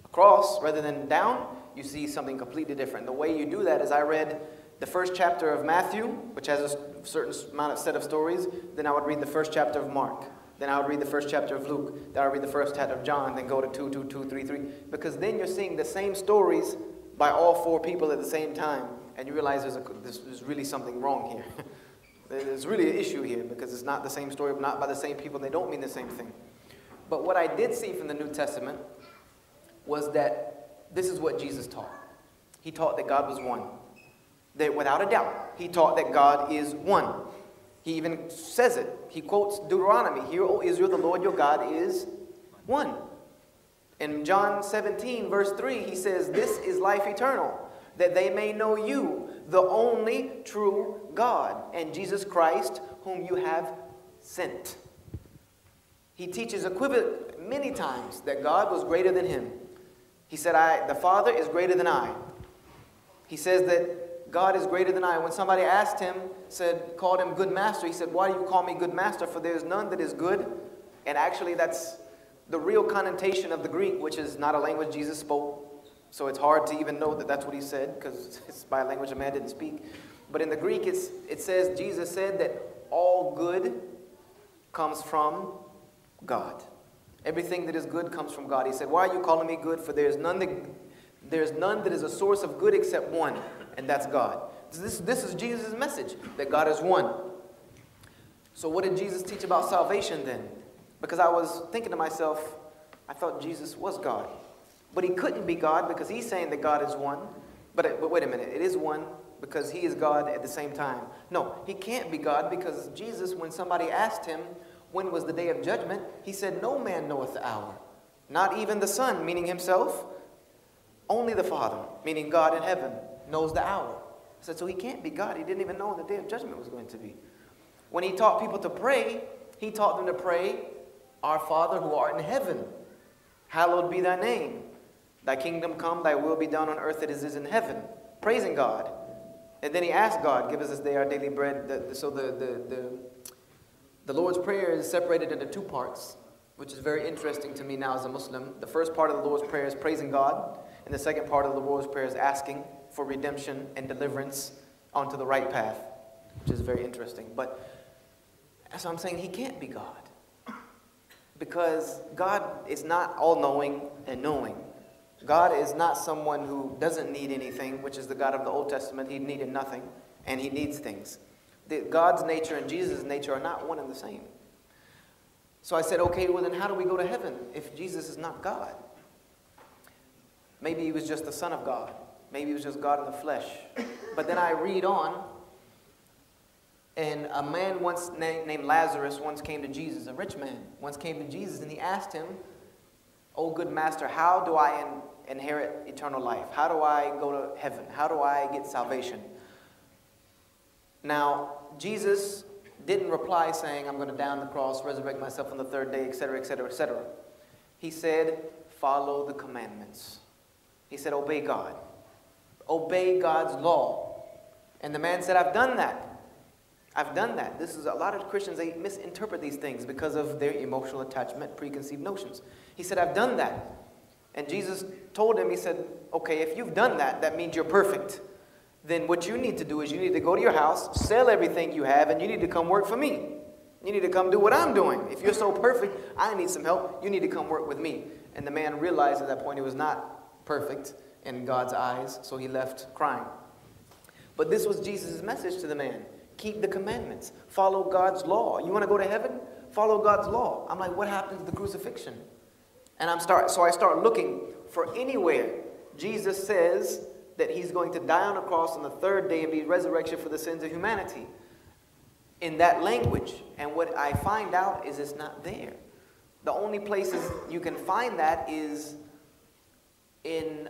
[SPEAKER 1] across rather than down, you see something completely different. The way you do that is I read the first chapter of Matthew, which has a certain amount of set of stories. Then I would read the first chapter of Mark. Then I would read the first chapter of Luke. Then I would read the first chapter of John. Then go to 2, 2, 2, 3, 3. Because then you're seeing the same stories by all 4 people at the same time. And you realize there's really something wrong here. There's really an issue here because it's not the same story, not by the same people. They don't mean the same thing. But what I did see from the New Testament was that this is what Jesus taught. He taught that God was one. That without a doubt, he taught that God is one. He even says it. He quotes Deuteronomy. Hear, O Israel, the Lord your God is one. In John 17, verse 3, he says, this is life eternal, that they may know you, the only true God, and Jesus Christ, whom you have sent. He teaches equivalent many times that God was greater than him. He said, the Father is greater than I. He says that God is greater than I. When somebody asked him, called him good master, he said, why do you call me good master? For there is none that is good. And actually that's the real connotation of the Greek, which is not a language Jesus spoke. So it's hard to even know that that's what he said, because it's by a language a man didn't speak. But in the Greek, it says, Jesus said that all good comes from God. Everything that is good comes from God. He said, why are you calling me good? For there is none that is a source of good except one, and that's God. This is Jesus' message, that God is one. So what did Jesus teach about salvation then? Because I was thinking to myself, I thought Jesus was God. But he couldn't be God because he's saying that God is one. But wait a minute, it is one because he is God at the same time. No, he can't be God because Jesus, when somebody asked him when was the day of judgment, he said, no man knoweth the hour, not even the Son, meaning himself. Only the Father, meaning God in heaven, knows the hour. I said, so he can't be God. He didn't even know the day of judgment was going to be. When he taught people to pray, he taught them to pray, our Father who art in heaven, hallowed be thy name. Thy kingdom come, thy will be done on earth as it is in heaven. Praising God. And then he asked God, give us this day our daily bread. The Lord's Prayer is separated into 2 parts, which is very interesting to me now as a Muslim. The first part of the Lord's Prayer is praising God. And the second part of the Lord's Prayer is asking for redemption and deliverance onto the right path, which is very interesting. But so I'm saying he can't be God. Because God is not all-knowing and knowing. God is not someone who doesn't need anything, which is the God of the Old Testament. He needed nothing, and he needs things. God's nature and Jesus' nature are not one and the same. So I said, okay, well then how do we go to heaven if Jesus is not God? Maybe he was just the Son of God. Maybe he was just God in the flesh. But then I read on, and a man once named Lazarus once came to Jesus, a rich man, once came to Jesus, and he asked him, "O good master, how do I inherit eternal life? How do I go to heaven? How do I get salvation? Now, Jesus didn't reply saying, I'm going to die on the cross, resurrect myself on the third day, etc., etc., etc. He said, follow the commandments. He said, obey God. Obey God's law. And the man said, I've done that. I've done that. This is a lot of Christians, they misinterpret these things because of their emotional attachment, preconceived notions. He said, I've done that. And Jesus told him, he said, okay, if you've done that, that means you're perfect. Then what you need to do is you need to go to your house, sell everything you have, and you need to come work for me. You need to come do what I'm doing. If you're so perfect, I need some help. You need to come work with me. And the man realized at that point he was not perfect in God's eyes, so he left crying. But this was Jesus' message to the man. Keep the commandments. Follow God's law. You want to go to heaven? Follow God's law. I'm like, what happened to the crucifixion? And I start looking for anywhere Jesus says that he's going to die on a cross on the third day and be resurrection for the sins of humanity in that language. And what I find out is it's not there. The only places you can find that is in,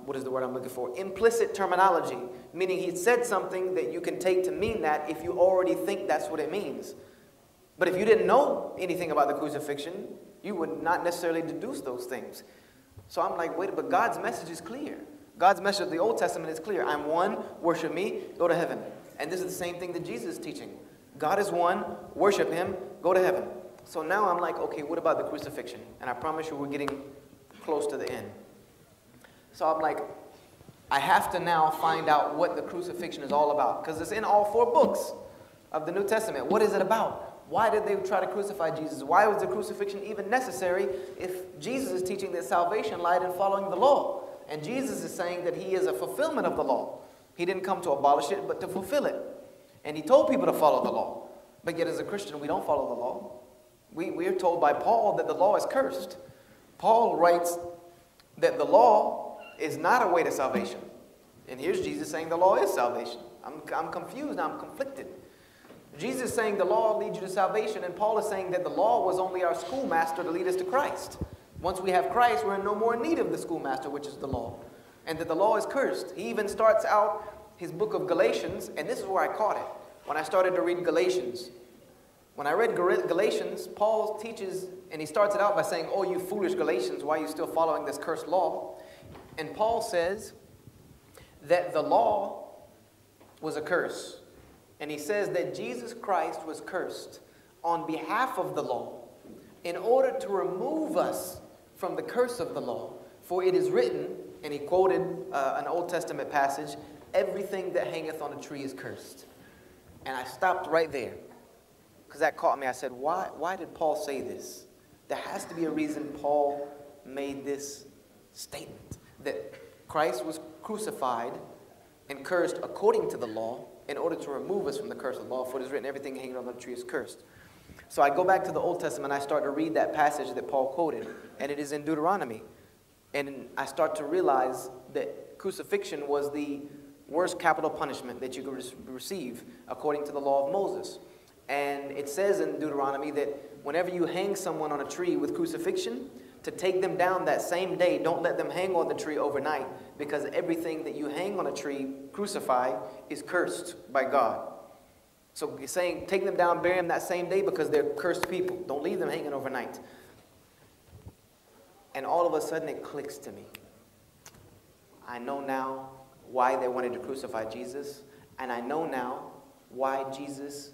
[SPEAKER 1] what is the word I'm looking for? Implicit terminology, meaning he said something that you can take to mean that if you already think that's what it means. But if you didn't know anything about the crucifixion, you would not necessarily deduce those things. So I'm like, wait, but God's message is clear. God's message of the Old Testament is clear. I'm one, worship me, go to heaven. And this is the same thing that Jesus is teaching. God is one, worship him, go to heaven. So now I'm like, okay, what about the crucifixion? And I promise you we're getting close to the end. So I'm like, I have to now find out what the crucifixion is all about. Because it's in all 4 books of the New Testament. What is it about? Why did they try to crucify Jesus? Why was the crucifixion even necessary if Jesus is teaching that salvation lied in following the law? And Jesus is saying that he is a fulfillment of the law. He didn't come to abolish it, but to fulfill it. And he told people to follow the law. But yet as a Christian, we don't follow the law. We are told by Paul that the law is cursed. Paul writes that the law is not a way to salvation. And here's Jesus saying the law is salvation. I'm confused, I'm conflicted. Jesus is saying the law leads you to salvation, and Paul is saying that the law was only our schoolmaster to lead us to Christ. Once we have Christ, we're in no more need of the schoolmaster, which is the law. And that the law is cursed. He even starts out his book of Galatians, and this is where I caught it. When I started to read Galatians. When I read Galatians, Paul teaches, and he starts it out by saying, oh, you foolish Galatians, why are you still following this cursed law? And Paul says that the law was a curse. And he says that Jesus Christ was cursed on behalf of the law in order to remove us from the curse of the law. For it is written, and he quoted an Old Testament passage, everything that hangeth on a tree is cursed. And I stopped right there because that caught me. I said, why did Paul say this? There has to be a reason Paul made this statement, that Christ was crucified and cursed according to the law in order to remove us from the curse of the law. For it is written, everything hanging on the tree is cursed. So I go back to the Old Testament, I start to read that passage that Paul quoted, and it is in Deuteronomy. And I start to realize that crucifixion was the worst capital punishment that you could receive according to the law of Moses. And it says in Deuteronomy that whenever you hang someone on a tree with crucifixion, to take them down that same day, don't let them hang on the tree overnight, because everything that you hang on a tree, crucify, is cursed by God. So he's saying, take them down, bury them that same day, because they're cursed people. Don't leave them hanging overnight. And all of a sudden it clicks to me. I know now why they wanted to crucify Jesus, and I know now why Jesus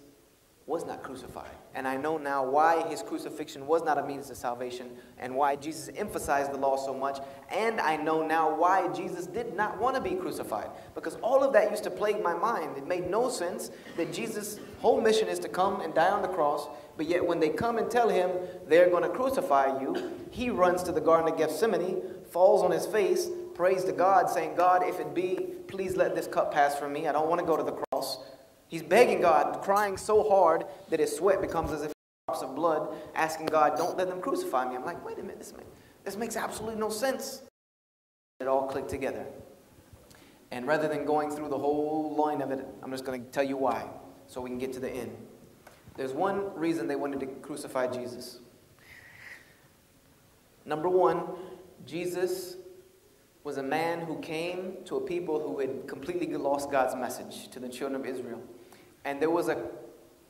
[SPEAKER 1] was not crucified. And I know now why his crucifixion was not a means to salvation, and why Jesus emphasized the law so much. And I know now why Jesus did not want to be crucified, because all of that used to plague my mind. It made no sense that Jesus' whole mission is to come and die on the cross, but yet when they come and tell him they're going to crucify you, he runs to the Garden of Gethsemane, falls on his face, prays to God, saying, God, if it be, please let this cup pass from me. I don't want to go to the cross. He's begging God, crying so hard that his sweat becomes as if drops of blood, asking God, don't let them crucify me. I'm like, wait a minute, this makes absolutely no sense. It all clicked together. And rather than going through the whole line of it, I'm just going to tell you why, so we can get to the end. There's one reason they wanted to crucify Jesus. Number one, Jesus was a man who came to a people who had completely lost God's message to the children of Israel. And there was a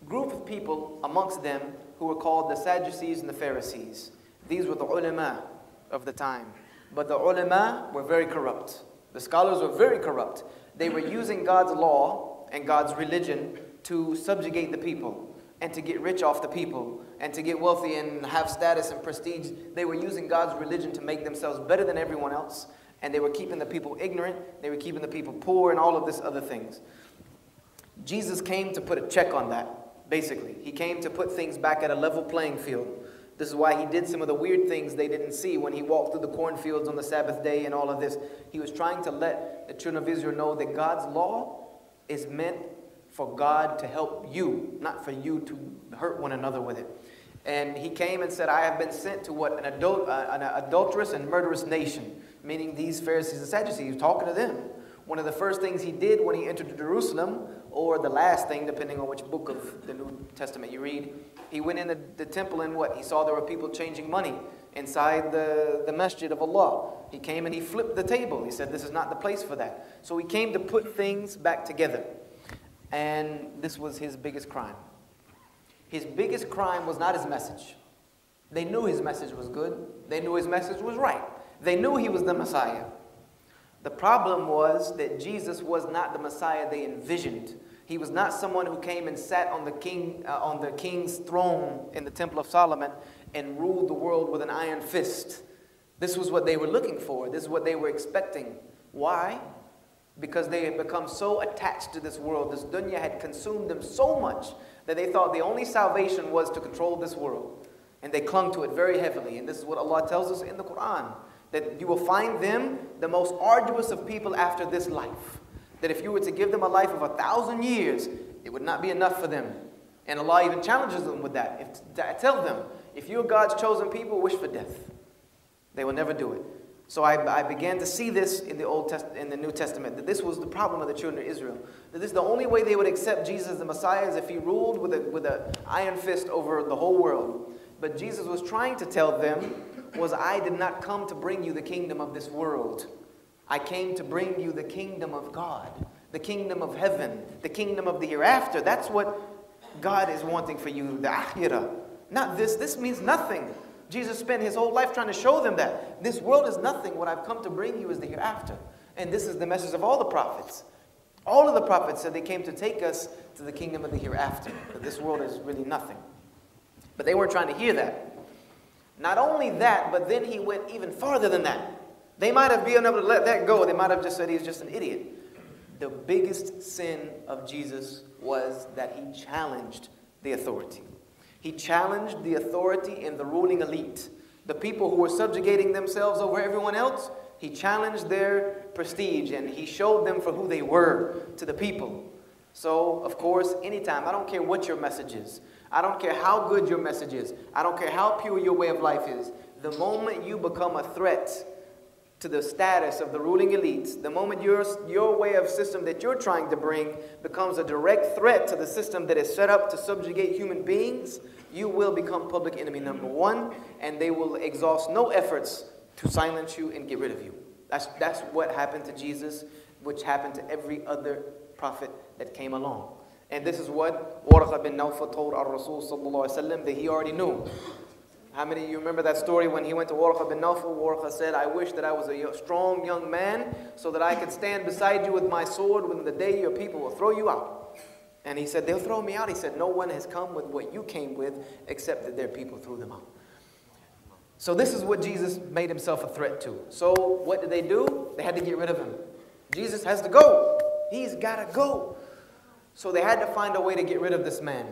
[SPEAKER 1] group of people amongst them who were called the Sadducees and the Pharisees. These were the ulama of the time. But the ulama were very corrupt. The scholars were very corrupt. They were using God's law and God's religion to subjugate the people and to get rich off the people and to get wealthy and have status and prestige. They were using God's religion to make themselves better than everyone else. And they were keeping the people ignorant. They were keeping the people poor and all of this other things. Jesus came to put a check on that, basically. He came to put things back at a level playing field. This is why he did some of the weird things they didn't see when he walked through the cornfields on the Sabbath day and all of this. He was trying to let the children of Israel know that God's law is meant for God to help you, not for you to hurt one another with it. And he came and said, I have been sent to what? An adulterous and murderous nation. Meaning these Pharisees and Sadducees. He was talking to them. One of the first things he did when he entered Jerusalem, or the last thing, depending on which book of the New Testament you read, he went in the temple and what? He saw there were people changing money inside the masjid of Allah. He came and he flipped the table. He said, this is not the place for that. So he came to put things back together. And this was his biggest crime. His biggest crime was not his message. They knew his message was good. They knew his message was right. They knew he was the Messiah. The problem was that Jesus was not the Messiah they envisioned. He was not someone who came and sat on the king's throne in the Temple of Solomon and ruled the world with an iron fist. This was what they were looking for. This is what they were expecting. Why? Because they had become so attached to this world. This dunya had consumed them so much that they thought the only salvation was to control this world. And they clung to it very heavily. And this is what Allah tells us in the Quran. That you will find them the most arduous of people after this life. That if you were to give them a life of 1,000 years, it would not be enough for them. And Allah even challenges them with that. Tell them, if you're God's chosen people, wish for death. They will never do it. So I began to see this in the New Testament, that this was the problem of the children of Israel. That this is the only way they would accept Jesus as the Messiah is if he ruled with an iron fist over the whole world. But Jesus was trying to tell them was, I did not come to bring you the kingdom of this world. I came to bring you the kingdom of God, the kingdom of heaven, the kingdom of the hereafter. That's what God is wanting for you, the akhirah. Not this. This means nothing. Jesus spent his whole life trying to show them that this world is nothing. What I've come to bring you is the hereafter. And this is the message of all the prophets. All of the prophets said they came to take us to the kingdom of the hereafter. That this world is really nothing. But they weren't trying to hear that. Not only that, but then he went even farther than that. They might have been able to let that go. They might have just said he's just an idiot. The biggest sin of Jesus was that he challenged the authority. He challenged the authority in the ruling elite. The people who were subjugating themselves over everyone else, he challenged their prestige and he showed them for who they were to the people. So, of course, anytime, I don't care what your message is. I don't care how good your message is. I don't care how pure your way of life is. The moment you become a threat to the status of the ruling elites, the moment your way of system that you're trying to bring becomes a direct threat to the system that is set up to subjugate human beings, you will become public enemy number one, and they will exhaust no efforts to silence you and get rid of you. That's what happened to Jesus, which happened to every other prophet that came along. And this is what Warqa bin Nawfal told our Rasul sallallahu alaihi wasallam that he already knew. How many of you remember that story when he went to Warqa bin Nawfal? Warqa said, I wish that I was a strong young man so that I could stand beside you with my sword when the day your people will throw you out. And he said, they'll throw me out. He said, no one has come with what you came with except that their people threw them out. So this is what Jesus made himself a threat to. So what did they do? They had to get rid of him. Jesus has to go. He's got to go. So they had to find a way to get rid of this man.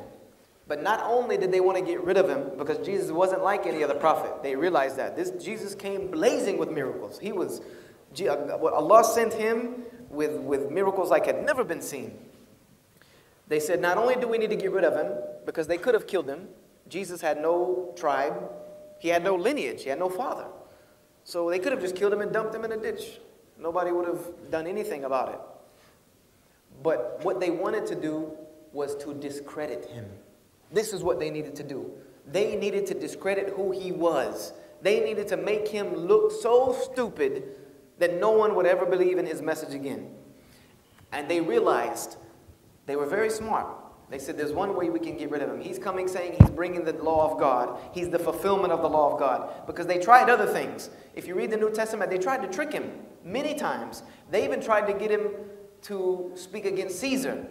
[SPEAKER 1] But not only did they want to get rid of him, because Jesus wasn't like any other prophet. They realized that. Jesus came blazing with miracles. Allah sent him with miracles like had never been seen. They said, not only do we need to get rid of him, because they could have killed him. Jesus had no tribe. He had no lineage. He had no father. So they could have just killed him and dumped him in a ditch. Nobody would have done anything about it. But what they wanted to do was to discredit him. This is what they needed to do. They needed to discredit who he was. They needed to make him look so stupid that no one would ever believe in his message again. And they realized, they were very smart. They said, there's one way we can get rid of him. He's coming saying he's bringing the law of God. He's the fulfillment of the law of God. Because they tried other things. If you read the New Testament, they tried to trick him many times. They even tried to get him to speak against Caesar.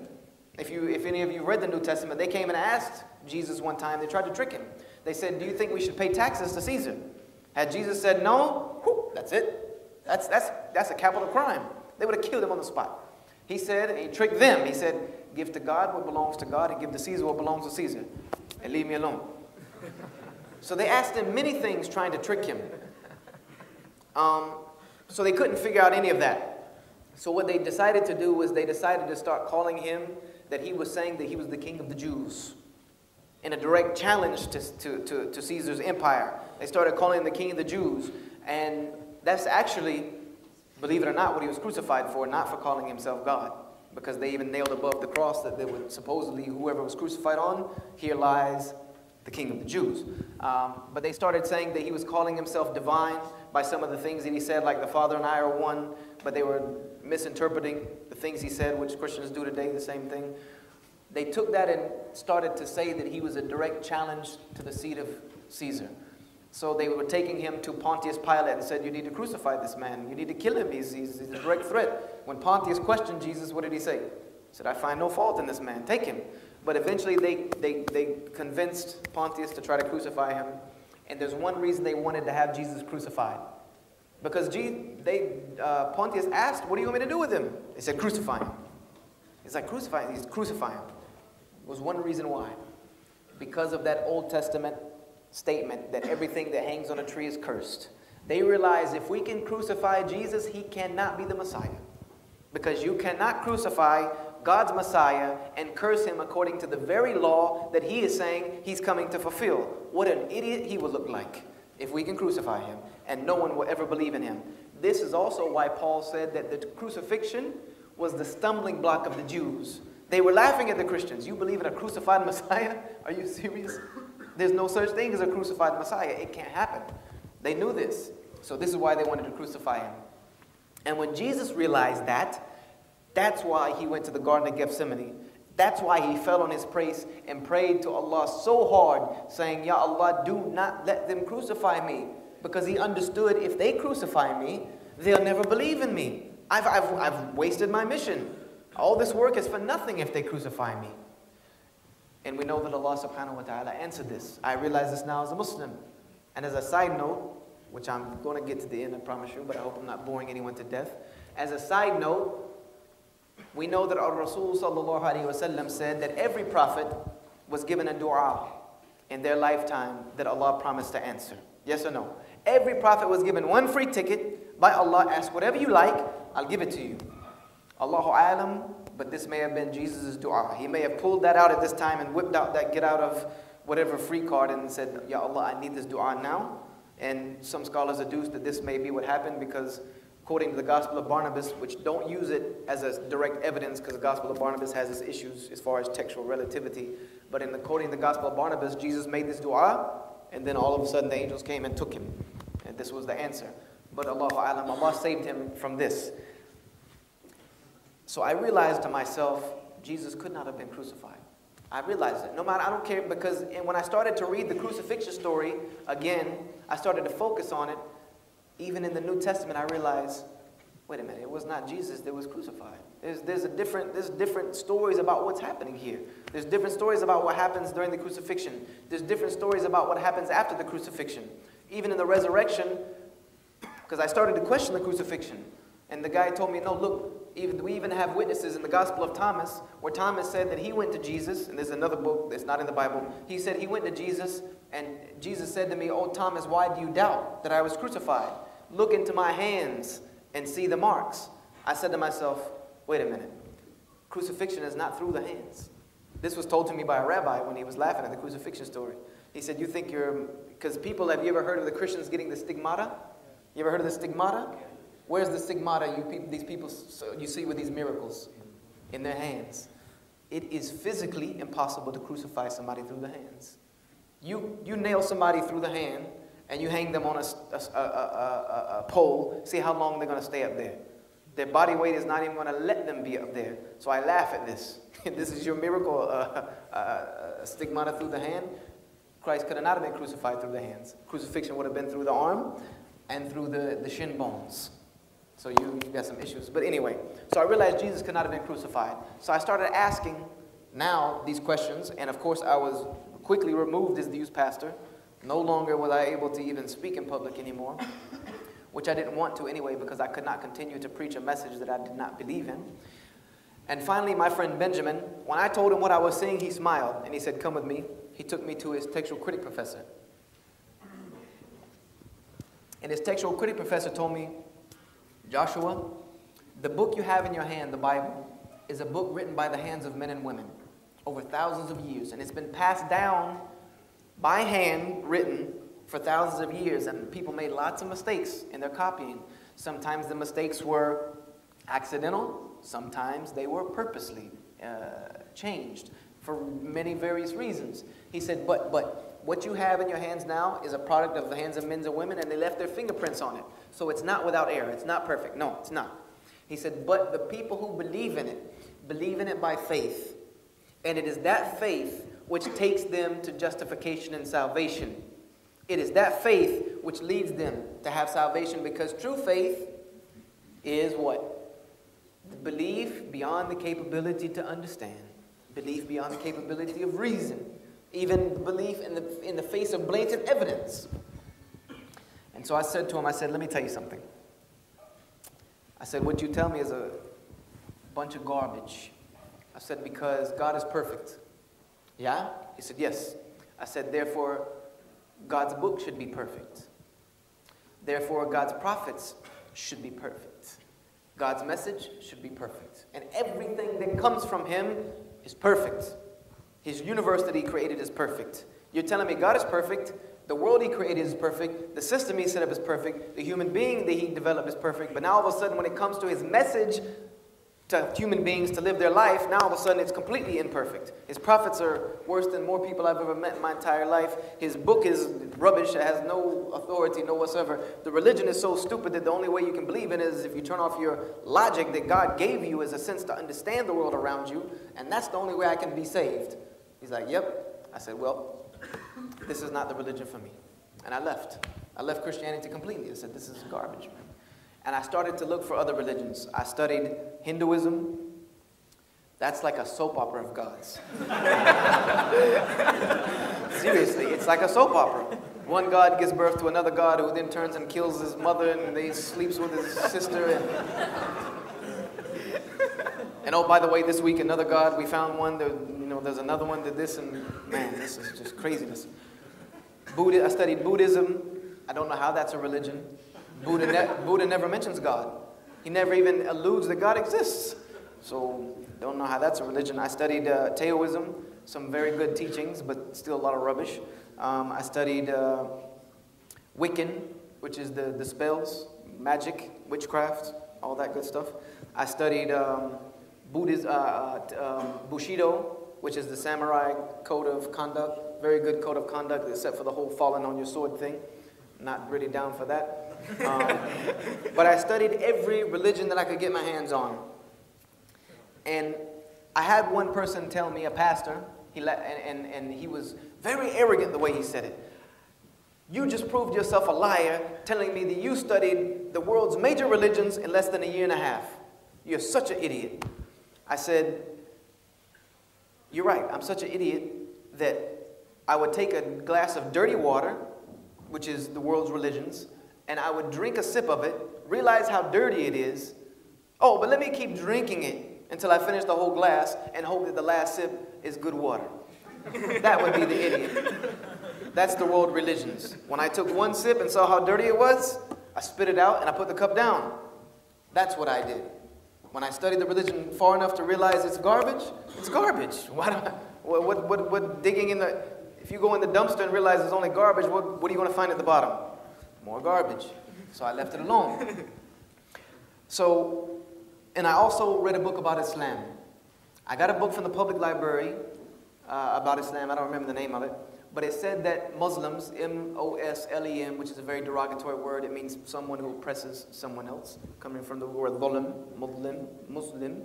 [SPEAKER 1] If any of you read the New Testament, they came and asked Jesus one time. They tried to trick him. They said, do you think we should pay taxes to Caesar? Had Jesus said no, whew, that's it. That's a capital crime. They would have killed him on the spot. He said, he tricked them. He said, give to God what belongs to God and give to Caesar what belongs to Caesar. And leave me alone. So they asked him many things trying to trick him. So they couldn't figure out any of that. So what they decided to do was they decided to start calling him that he was saying that he was the king of the Jews. In a direct challenge to Caesar's empire. They started calling him the king of the Jews. And that's actually, believe it or not, what he was crucified for, not for calling himself God. Because they even nailed above the cross that they would supposedly, whoever was crucified on, here lies the king of the Jews. But they started saying that he was calling himself divine by some of the things that he said, like the Father and I are one. But they were misinterpreting the things he said, which Christians do today, the same thing. They took that and started to say that he was a direct challenge to the seat of Caesar. So they were taking him to Pontius Pilate and said, you need to crucify this man. You need to kill him. He's a direct threat. When Pontius questioned Jesus, what did he say? He said, I find no fault in this man. Take him. But eventually they convinced Pontius to try to crucify him. And there's one reason they wanted to have Jesus crucified. Because Pontius asked, what do you want me to do with him? They said, crucify him. He's like, crucify him. He's crucify him. Was one reason why. Because of that Old Testament statement that everything that hangs on a tree is cursed. They realize if we can crucify Jesus, he cannot be the Messiah. Because you cannot crucify God's Messiah and curse him according to the very law that he is saying he's coming to fulfill. What an idiot he will look like if we can crucify him, and no one will ever believe in him. This is also why Paul said that the crucifixion was the stumbling block of the Jews. They were laughing at the Christians. You believe in a crucified Messiah? Are you serious? There's no such thing as a crucified Messiah. It can't happen. They knew this. So this is why they wanted to crucify him. And when Jesus realized that, that's why he went to the Garden of Gethsemane. That's why he fell on his face and prayed to Allah so hard, saying, Ya Allah, do not let them crucify me. Because he understood if they crucify me, they'll never believe in me. I've wasted my mission. All this work is for nothing if they crucify me. And we know that Allah subhanahu wa ta'ala answered this. I realize this now as a Muslim. And as a side note, which I'm going to get to the end, I promise you, but I hope I'm not boring anyone to death. As a side note, we know that our Rasul sallallahu alayhi wa sallam said that every prophet was given a dua in their lifetime that Allah promised to answer. Yes or no? Every prophet was given one free ticket by Allah. Ask whatever you like, I'll give it to you. Allahu alam, but this may have been Jesus' dua. He may have pulled that out at this time and whipped out that get out of whatever free card and said, Ya Allah, I need this dua now. And some scholars adduce that this may be what happened because according to the Gospel of Barnabas, which don't use it as a direct evidence because the Gospel of Barnabas has its issues as far as textual relativity. But according to the Gospel of Barnabas, Jesus made this dua and then all of a sudden the angels came and took him. And this was the answer. But Allahu alam, Allah saved him from this. So I realized to myself, Jesus could not have been crucified. I realized it. No matter, I don't care, because when I started to read the crucifixion story again, I started to focus on it. Even in the New Testament, I realized, wait a minute, it was not Jesus that was crucified. There's different stories about what's happening here. There's different stories about what happens during the crucifixion. There's different stories about what happens after the crucifixion. Even in the resurrection, because I started to question the crucifixion. And the guy told me, no, look, we even have witnesses in the Gospel of Thomas, where Thomas said that he went to Jesus, and there's another book that's not in the Bible. He said he went to Jesus, and Jesus said to me, oh, Thomas, why do you doubt that I was crucified? Look into my hands and see the marks. I said to myself, wait a minute. Crucifixion is not through the hands. This was told to me by a rabbi when he was laughing at the crucifixion story. He said, you think because people, have you ever heard of the Christians getting the stigmata? You ever heard of the stigmata? Where's the stigmata these people you see with these miracles in their hands? It is physically impossible to crucify somebody through the hands. You nail somebody through the hand, and you hang them on a pole, see how long they're going to stay up there. Their body weight is not even going to let them be up there. So I laugh at this. This is your miracle, stigmata through the hand. Christ could have not have been crucified through the hands. Crucifixion would have been through the arm and through the shin bones. So you got some issues. But anyway, so I realized Jesus could not have been crucified. So I started asking now these questions, and of course I was quickly removed as the youth pastor. No longer was I able to even speak in public anymore, which I didn't want to anyway, because I could not continue to preach a message that I did not believe in. And finally, my friend Benjamin, when I told him what I was saying, he smiled, and he said, "Come with me." He took me to his textual critic professor. And his textual critic professor told me, "Joshua, the book you have in your hand, the Bible, is a book written by the hands of men and women over thousands of years, and it's been passed down by hand, written for thousands of years, and people made lots of mistakes in their copying. Sometimes the mistakes were accidental, sometimes they were purposely changed for many various reasons." He said, but what you have in your hands now is a product of the hands of men and women, and they left their fingerprints on it. So it's not without error. It's not perfect. No, it's not. He said, but the people who believe in it by faith. And it is that faith which takes them to justification and salvation. It is that faith which leads them to have salvation, because true faith is what? Belief beyond the capability to understand. Belief beyond the capability of reason. Even belief in the face of blatant evidence. And so I said to him, let me tell you something. I said, what you tell me is a bunch of garbage. I said, because God is perfect. Yeah? He said, yes. I said, therefore, God's book should be perfect. Therefore, God's prophets should be perfect. God's message should be perfect. And everything that comes from him is perfect. His universe that he created is perfect. You're telling me God is perfect, the world he created is perfect, the system he set up is perfect, the human being that he developed is perfect, but now all of a sudden when it comes to his message to human beings to live their life, now all of a sudden it's completely imperfect. His prophets are worse than more people I've ever met in my entire life. His book is rubbish. It has no authority, no whatsoever. The religion is so stupid that the only way you can believe in it is if you turn off your logic that God gave you as a sense to understand the world around you, and that's the only way I can be saved. He's like, yep. I said, well, this is not the religion for me. And I left. I left Christianity completely. I said, this is garbage, man. And I started to look for other religions. I studied Hinduism. That's like a soap opera of gods. Seriously, it's like a soap opera. One god gives birth to another god who then turns and kills his mother, and he sleeps with his sister. And oh, by the way, this week another god, we found one. There's another one did this, and man, this is just craziness. I studied Buddhism. I don't know how that's a religion. Buddha never mentions God. He never even alludes that God exists. So, don't know how that's a religion. I studied Taoism, some very good teachings, but still a lot of rubbish. I studied Wiccan, which is the spells, magic, witchcraft, all that good stuff. I studied Bushido, which is the samurai code of conduct. Very good code of conduct, except for the whole falling on your sword thing. Not really down for that. But I studied every religion that I could get my hands on. And I had one person tell me, a pastor, and he was very arrogant the way he said it. You just proved yourself a liar telling me that you studied the world's major religions in less than a year and a half. You're such an idiot. I said, you're right, I'm such an idiot that I would take a glass of dirty water, which is the world's religions, and I would drink a sip of it, realize how dirty it is. Oh, but let me keep drinking it until I finish the whole glass and hope that the last sip is good water. That would be the idiot. That's the world religions. When I took one sip and saw how dirty it was, I spit it out and I put the cup down. That's what I did. When I studied the religion far enough to realize it's garbage, it's garbage. What digging in the... If you go in the dumpster and realize it's only garbage, what are you going to find at the bottom? More garbage. So I left it alone. And I also read a book about Islam. I got a book from the public library about Islam. I don't remember the name of it. but it said that Muslims, M-O-S-L-E-M, which is a very derogatory word, it means someone who oppresses someone else, coming from the word dhulam, Muslim,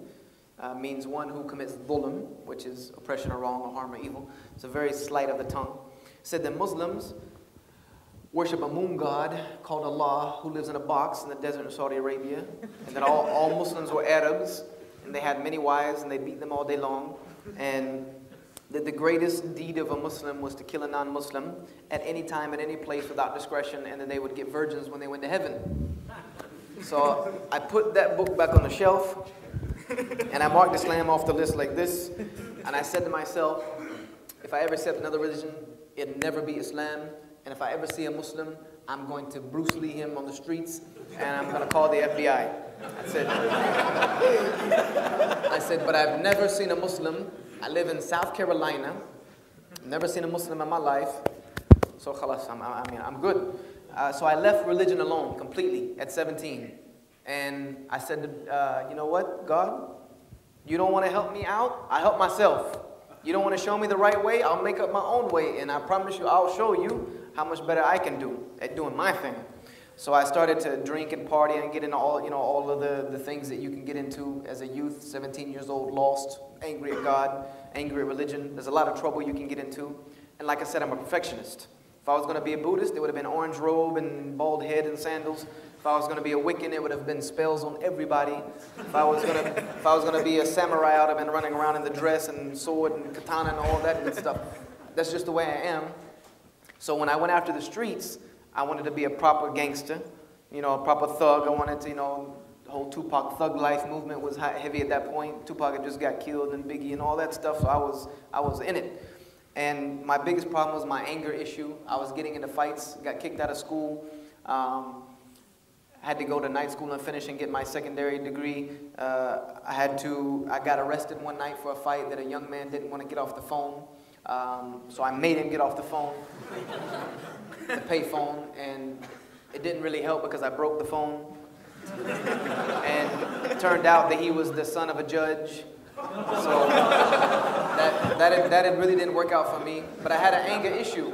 [SPEAKER 1] means one who commits dhulam, which is oppression or wrong or harm or evil. It's a very slight of the tongue. It said that Muslims worship a moon god called Allah, who lives in a box in the desert of Saudi Arabia, and that all Muslims were Arabs, and they had many wives, and they beat them all day long, and that the greatest deed of a Muslim was to kill a non-Muslim at any time, at any place, without discretion, and then they would get virgins when they went to heaven. So I put that book back on the shelf, and I marked Islam off the list like this, and I said to myself, if I ever accept another religion, it'll never be Islam, and if I ever see a Muslim, I'm going to Bruce Lee him on the streets, and I'm going to call the FBI. I said, but I've never seen a Muslim. I live in South Carolina. Never seen a Muslim in my life. So khalas, I'm good. So I left religion alone completely at 17. And I said, you know what, God? You don't want to help me out? I help myself. You don't want to show me the right way? I'll make up my own way. And I promise you, I'll show you how much better I can do at doing my thing. So I started to drink and party and get into all of the things that you can get into as a youth, 17 years old, lost, angry at God, angry at religion. There's a lot of trouble you can get into. And like I said, I'm a perfectionist. If I was going to be a Buddhist, it would have been orange robe and bald head and sandals. If I was going to be a Wiccan, it would have been spells on everybody. If I was going to be a samurai, I would have been running around in the dress and sword and katana and all that good stuff. That's just the way I am. So when I went after the streets, I wanted to be a proper gangster, a proper thug. I wanted to, the whole Tupac thug life movement was heavy at that point. Tupac had just got killed and Biggie and all that stuff, so I was in it. And my biggest problem was my anger issue. I was getting into fights, got kicked out of school, had to go to night school and finish and get my secondary degree. I got arrested one night for a fight that a young man didn't want to get off the phone. So I made him get off the phone. The pay phone, and it didn't really help because I broke the phone. And it turned out that he was the son of a judge. So that really didn't work out for me. But I had an anger issue.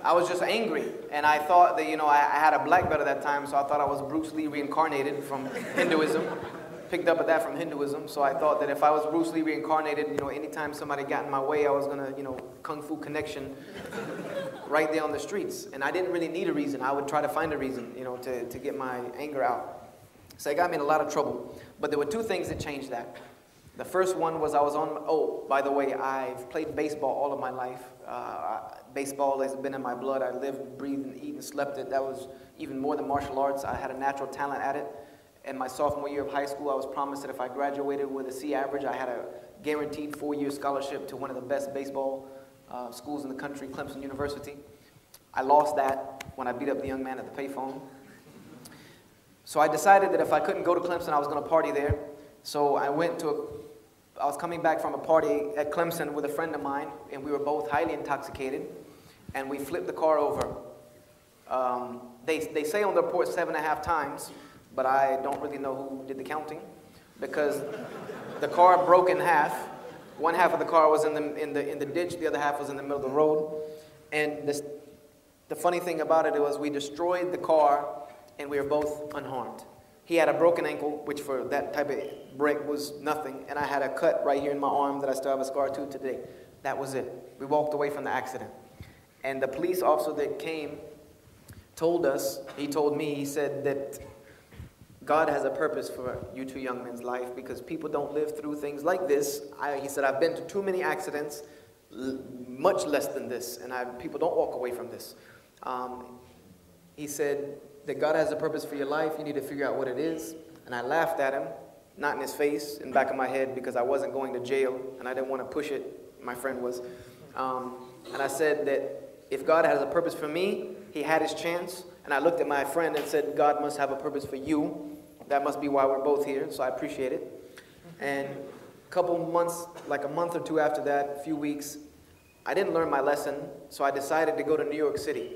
[SPEAKER 1] I was just angry, and I thought that, I had a black belt at that time, so I thought I was Bruce Lee reincarnated from Hinduism. Picked up at that from Hinduism, so I thought that if I was Bruce Lee reincarnated, anytime somebody got in my way, I was gonna, kung fu connection right there on the streets. And I didn't really need a reason. I would try to find a reason, to get my anger out. So it got me in a lot of trouble. But there were two things that changed that. The first one was by the way, I've played baseball all of my life. Baseball has been in my blood. I lived, breathed, and eat and slept it. That was even more than martial arts. I had a natural talent at it. In my sophomore year of high school, I was promised that if I graduated with a C average, I had a guaranteed 4-year scholarship to one of the best baseball schools in the country, Clemson University. I lost that when I beat up the young man at the payphone. So I decided that if I couldn't go to Clemson, I was going to party there. So I was coming back from a party at Clemson with a friend of mine, and we were both highly intoxicated, and we flipped the car over. They say on the report 7.5 times. But I don't really know who did the counting, because the car broke in half. One half of the car was in the ditch, the other half was in the middle of the road. And the funny thing about it was we destroyed the car, and we were both unharmed. He had a broken ankle, which for that type of break was nothing, and I had a cut right here in my arm that I still have a scar to today. That was it. We walked away from the accident. And the police officer that came told us, he said that God has a purpose for you two young men's life, because people don't live through things like this. He said, I've been to too many accidents, much less than this, and people don't walk away from this. He said that God has a purpose for your life. You need to figure out what it is. And I laughed at him, not in his face, in the back of my head, because I wasn't going to jail, and I didn't want to push it. My friend was. And I said that if God has a purpose for me, he had his chance. And I looked at my friend and said, God must have a purpose for you. That must be why we're both here, so I appreciate it. And a couple months, like a month or two after that, a few weeks, I didn't learn my lesson, so I decided to go to New York City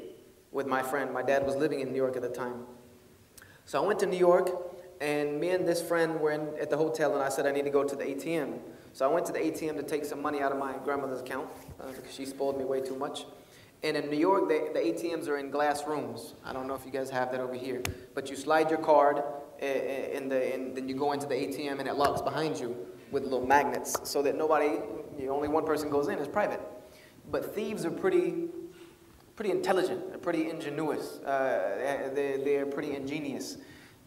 [SPEAKER 1] with my friend. My dad was living in New York at the time. So I went to New York, and me and this friend were at the hotel, and I said I need to go to the ATM. So I went to the ATM to take some money out of my grandmother's account because she spoiled me way too much. And in New York, the ATMs are in glass rooms. I don't know if you guys have that over here, but you slide your card, and then you go into the ATM, and it locks behind you with little magnets so that only one person goes in. It's private. But thieves are pretty intelligent. They're pretty ingenuous. They're pretty ingenious.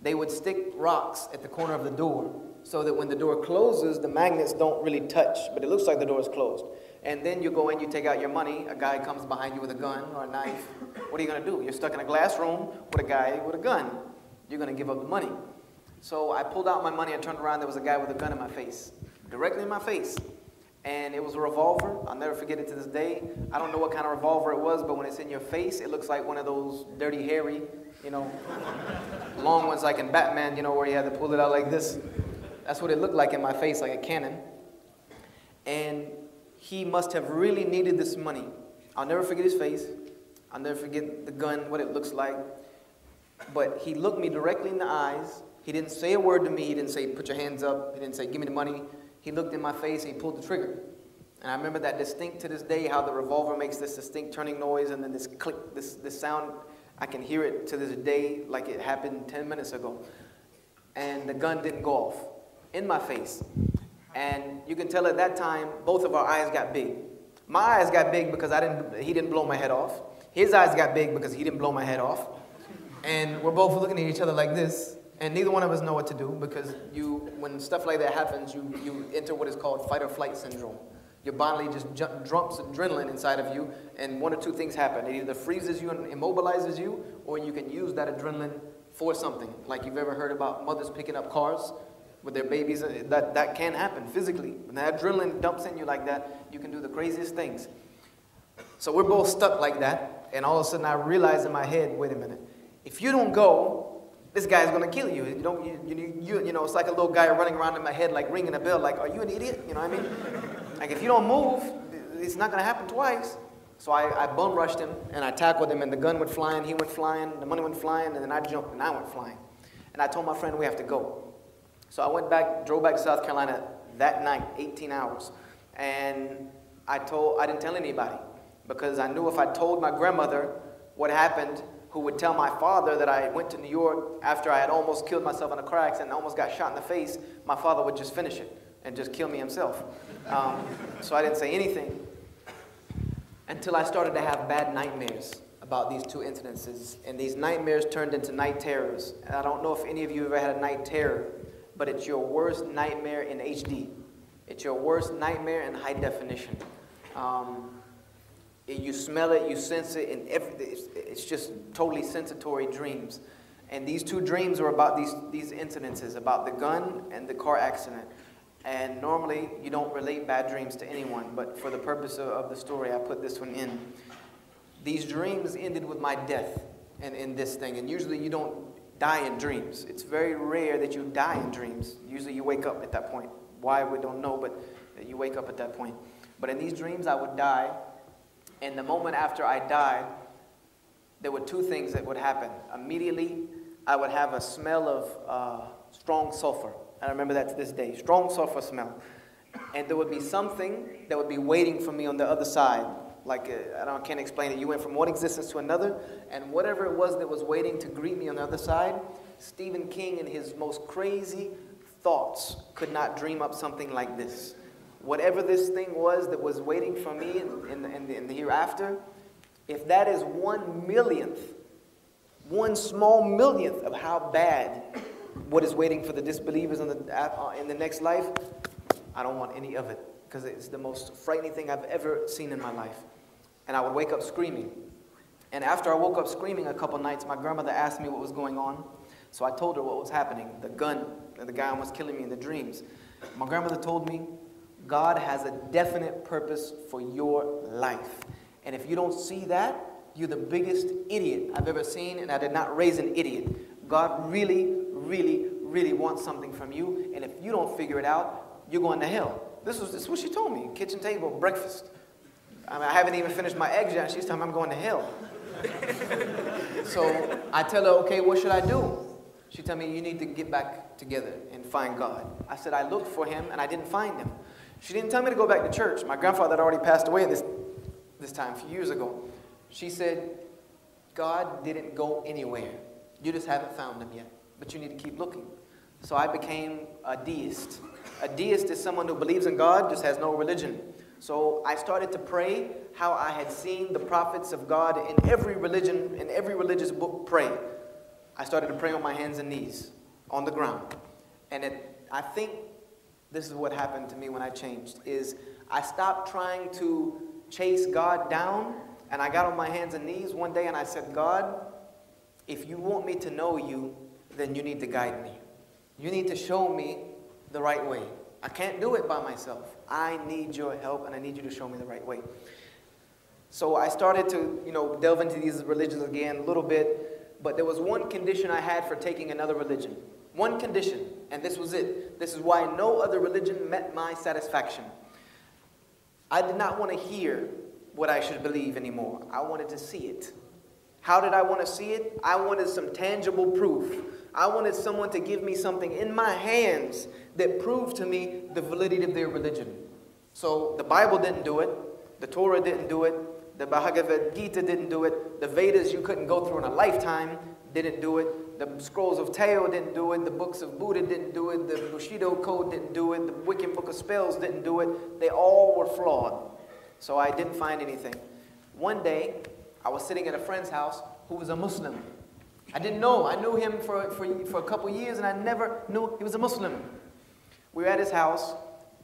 [SPEAKER 1] They would stick rocks at the corner of the door so that when the door closes, the magnets don't really touch, but it looks like the door is closed. And then you go in, you take out your money, a guy comes behind you with a gun or a knife. What are you going to do? You're stuck in a glass room with a guy with a gun. You're going to give up the money. So I pulled out my money, I turned around, there was a guy with a gun in my face, directly in my face. And it was a revolver. I'll never forget it to this day. I don't know what kind of revolver it was, but when it's in your face, it looks like one of those Dirty Harry, long ones like in Batman, where you had to pull it out like this. That's what it looked like in my face, like a cannon. And he must have really needed this money. I'll never forget his face. I'll never forget the gun, what it looks like. But he looked me directly in the eyes. He didn't say a word to me. He didn't say, put your hands up. He didn't say, give me the money. He looked in my face and he pulled the trigger. And I remember that distinct to this day, how the revolver makes this distinct turning noise and then this click, this sound. I can hear it to this day like it happened 10 minutes ago. And the gun didn't go off in my face. And you can tell at that time, both of our eyes got big. My eyes got big because he didn't blow my head off. His eyes got big because he didn't blow my head off. And we're both looking at each other like this. And neither one of us know what to do because when stuff like that happens, you enter what is called fight or flight syndrome. Your body just dumps adrenaline inside of you, and one or two things happen. It either freezes you and immobilizes you, or you can use that adrenaline for something. Like you've ever heard about mothers picking up cars with their babies. That can happen physically. When that adrenaline dumps in you like that, you can do the craziest things. So we're both stuck like that, and all of a sudden I realize in my head, wait a minute, if you don't go, this guy's going to kill you. It's like a little guy running around in my head, like ringing a bell, like, are you an idiot? You know what I mean? Like, if you don't move, it's not going to happen twice. So I bum rushed him, and I tackled him, and the gun went flying, he went flying, the money went flying, and then I jumped, and I went flying. And I told my friend, we have to go. So I drove back to South Carolina that night, 18 hours. And I didn't tell anybody, because I knew if I told my grandmother what happened, who would tell my father that I went to New York after I had almost killed myself in a car accident and almost got shot in the face, my father would just finish it and just kill me himself. So I didn't say anything until I started to have bad nightmares about these two incidences. And these nightmares turned into night terrors. And I don't know if any of you ever had a night terror, but it's your worst nightmare in HD. It's your worst nightmare in high definition. You smell it, you sense it, and it's just totally sensatory dreams. And these two dreams are about these incidences, about the gun and the car accident. And normally, you don't relate bad dreams to anyone, but for the purpose of the story, I put this one in. These dreams ended with my death in this thing. And usually, you don't die in dreams. It's very rare that you die in dreams. Usually, you wake up at that point. Why, we don't know, but you wake up at that point. But in these dreams, I would die. And the moment after I died, there were two things that would happen. Immediately, I would have a smell of strong sulfur. I remember that to this day, strong sulfur smell. And there would be something that would be waiting for me on the other side. Like, I can't explain it. You went from one existence to another, and whatever it was that was waiting to greet me on the other side, Stephen King in his most crazy thoughts could not dream up something like this. Whatever this thing was that was waiting for me in the hereafter, if that is 1/1,000,000th, 1 small millionth of how bad what is waiting for the disbelievers in the next life, I don't want any of it, because it's the most frightening thing I've ever seen in my life. And I would wake up screaming. And after I woke up screaming a couple nights, my grandmother asked me what was going on. So I told her what was happening, the gun, and the guy almost killing me in the dreams. My grandmother told me, God has a definite purpose for your life. And if you don't see that, you're the biggest idiot I've ever seen, and I did not raise an idiot. God really, really, really wants something from you, and if you don't figure it out, you're going to hell. This is what she told me, kitchen table, breakfast. I mean, I haven't even finished my eggs yet, and she's telling me I'm going to hell. So I tell her, okay, what should I do? She told me, you need to get back together and find God. I said, I looked for him and I didn't find him. She didn't tell me to go back to church. My grandfather had already passed away this time, a few years ago. She said, God didn't go anywhere. You just haven't found him yet, but you need to keep looking. So I became a deist. A deist is someone who believes in God, just has no religion. So I started to pray how I had seen the prophets of God in every religion, in every religious book pray. I started to pray on my hands and knees, on the ground. And I think this is what happened to me when I changed, is I stopped trying to chase God down, and I got on my hands and knees one day and I said, God, if you want me to know you, then you need to guide me. You need to show me the right way. I can't do it by myself. I need your help, and I need you to show me the right way. So I started to, delve into these religions again a little bit, but there was one condition I had for taking another religion. One condition, and this was it. This is why no other religion met my satisfaction. I did not want to hear what I should believe anymore. I wanted to see it. How did I want to see it? I wanted some tangible proof. I wanted someone to give me something in my hands that proved to me the validity of their religion. So the Bible didn't do it. The Torah didn't do it. The Bhagavad Gita didn't do it. The Vedas you couldn't go through in a lifetime didn't do it. The scrolls of Tao didn't do it. The books of Buddha didn't do it. The Bushido Code didn't do it. The Wiccan Book of Spells didn't do it. They all were flawed. So I didn't find anything. One day, I was sitting at a friend's house who was a Muslim. I didn't know. I knew him for a couple years, and I never knew he was a Muslim. We were at his house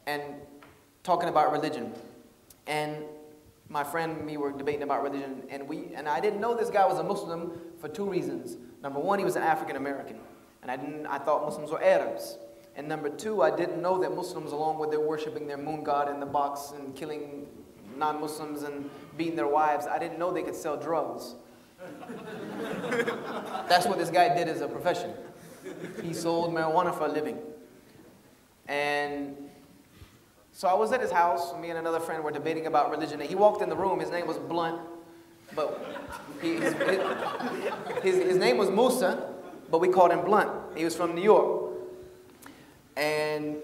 [SPEAKER 1] and talking about religion. And my friend and me were debating about religion, and I didn't know this guy was a Muslim for two reasons. Number one, he was an African American, and I thought Muslims were Arabs. And number two, I didn't know that Muslims, along with their worshiping their moon god in the box and killing non-Muslims and beating their wives, I didn't know they could sell drugs. That's what this guy did as a profession. He sold marijuana for a living. And so I was at his house. Me and another friend were debating about religion. And he walked in the room. His name was Blunt. But his name was Musa, but we called him Blunt. He was from New York. And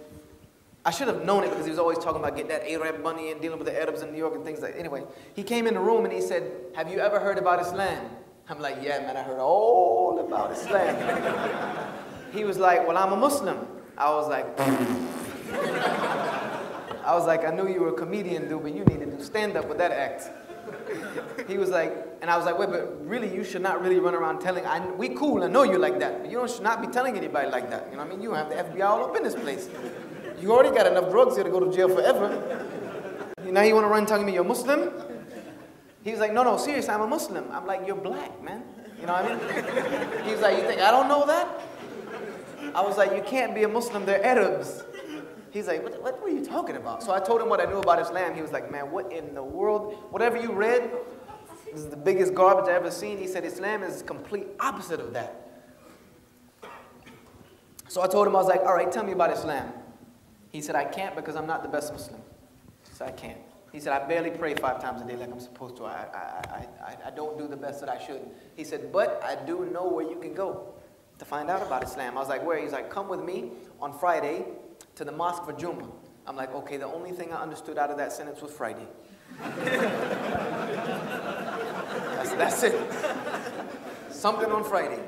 [SPEAKER 1] I should have known it because he was always talking about getting that Arab money and dealing with the Arabs in New York and things like that. Anyway, he came in the room and he said, have you ever heard about Islam? I'm like, yeah, man, I heard all about Islam. He was like, well, I'm a Muslim. I was like, I knew you were a comedian, dude, but you need to do stand-up with that act. He was like, and I was like, wait, but really, you should not really run around telling, we cool, I know you like that, but you should not be telling anybody like that. You know what I mean? You have the FBI all up in this place. You already got enough drugs here to go to jail forever. Now you want to run telling me you're Muslim? He was like, no, seriously, I'm a Muslim. I'm like, you're black, man. You know what I mean? He was like, you think I don't know that? I was like, you can't be a Muslim, they're Arabs. He's like, what were you talking about? So I told him what I knew about Islam. He was like, man, what in the world? Whatever you read, this is the biggest garbage I've ever seen. He said, Islam is the complete opposite of that. So I told him, I was like, all right, tell me about Islam. He said, I can't because I'm not the best Muslim. He said, I can't. He said, I barely pray 5 times a day like I'm supposed to. I don't do the best that I should. He said, but I do know where you can go to find out about Islam. I was like, where? He's like, come with me on Friday to the mosque for Jummah. I'm like, okay, the only thing I understood out of that sentence was Friday. That's it. Something on Friday.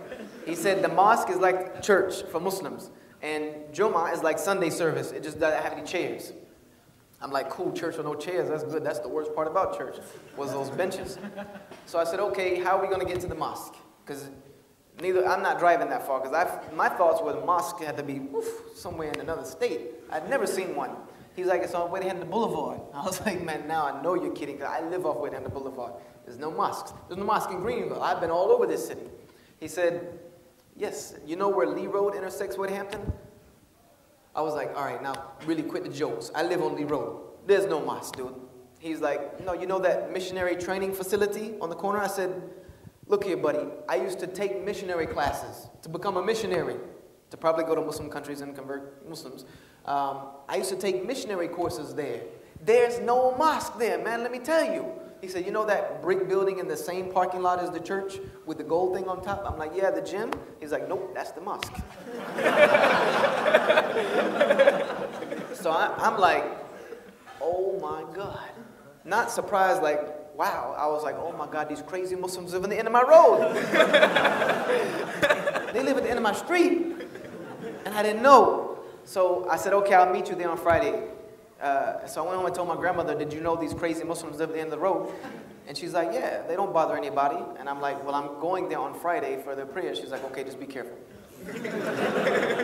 [SPEAKER 1] He said the mosque is like church for Muslims. And Jummah is like Sunday service. It just doesn't have any chairs. I'm like, cool, church with no chairs. That's good. That's the worst part about church, was those benches. So I said, okay, how are we going to get to the mosque? Because I'm not driving that far. Because my thoughts were the mosque had to be somewhere in another state. I'd never seen one. He's like, it's on Wade Boulevard. I was like, man, now I know you're kidding. Because I live off Wade Boulevard. There's no mosques. There's no mosque in Greenville. I've been all over this city. He said, yes, you know where Lee Road intersects with Hampton? I was like, all right, now really quit the jokes. I live on Lee Road. There's no mosque, dude. He's like, no, you know that missionary training facility on the corner? I said, look here, buddy. I used to take missionary classes to become a missionary, to probably go to Muslim countries and convert Muslims. I used to take missionary courses there. There's no mosque there, man, let me tell you. He said, you know that brick building in the same parking lot as the church with the gold thing on top? I'm like, yeah, the gym. He's like, nope, that's the mosque. So I'm like, oh my God. Not surprised, like, wow. I was like, oh my God, these crazy Muslims live at the end of my road. They live at the end of my street. And I didn't know. So I said, okay, I'll meet you there on Friday. So I went home and told my grandmother, did you know these crazy Muslims live at the end of the road? And she's like, yeah, they don't bother anybody. And I'm like, well, I'm going there on Friday for their prayer. She's like, okay, just be careful.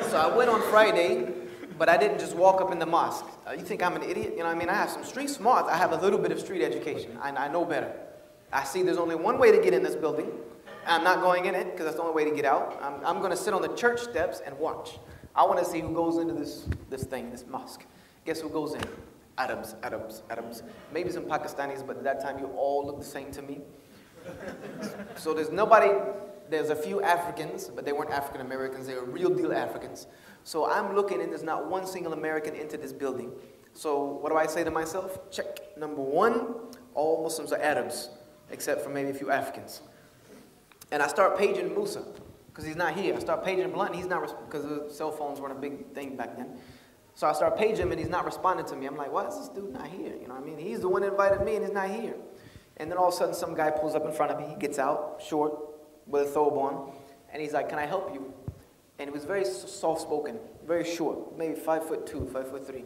[SPEAKER 1] So I went on Friday, but I didn't just walk up in the mosque. You think I'm an idiot? You know what I mean? I have some street smarts. I have a little bit of street education. I know better. I see there's only one way to get in this building. I'm not going in it because that's the only way to get out. I'm going to sit on the church steps and watch. I want to see who goes into this mosque. Guess who goes in? Arabs. Maybe some Pakistanis, but at that time you all look the same to me. So there's a few Africans, but they weren't African Americans, they were real deal Africans. So I'm looking and there's not one single American into this building. So what do I say to myself? Check. Number one, all Muslims are Arabs, except for maybe a few Africans. And I start paging Musa, because he's not here. I start paging Blunt, and he's not, because the cell phones weren't a big thing back then. So I start paging him, and he's not responding to me. I'm like, why is this dude not here? You know what I mean? He's the one that invited me, and he's not here. And then all of a sudden, some guy pulls up in front of me. He gets out, short, with a thobe on, and he's like, can I help you? And he was very soft-spoken, very short, maybe 5'2", 5'3".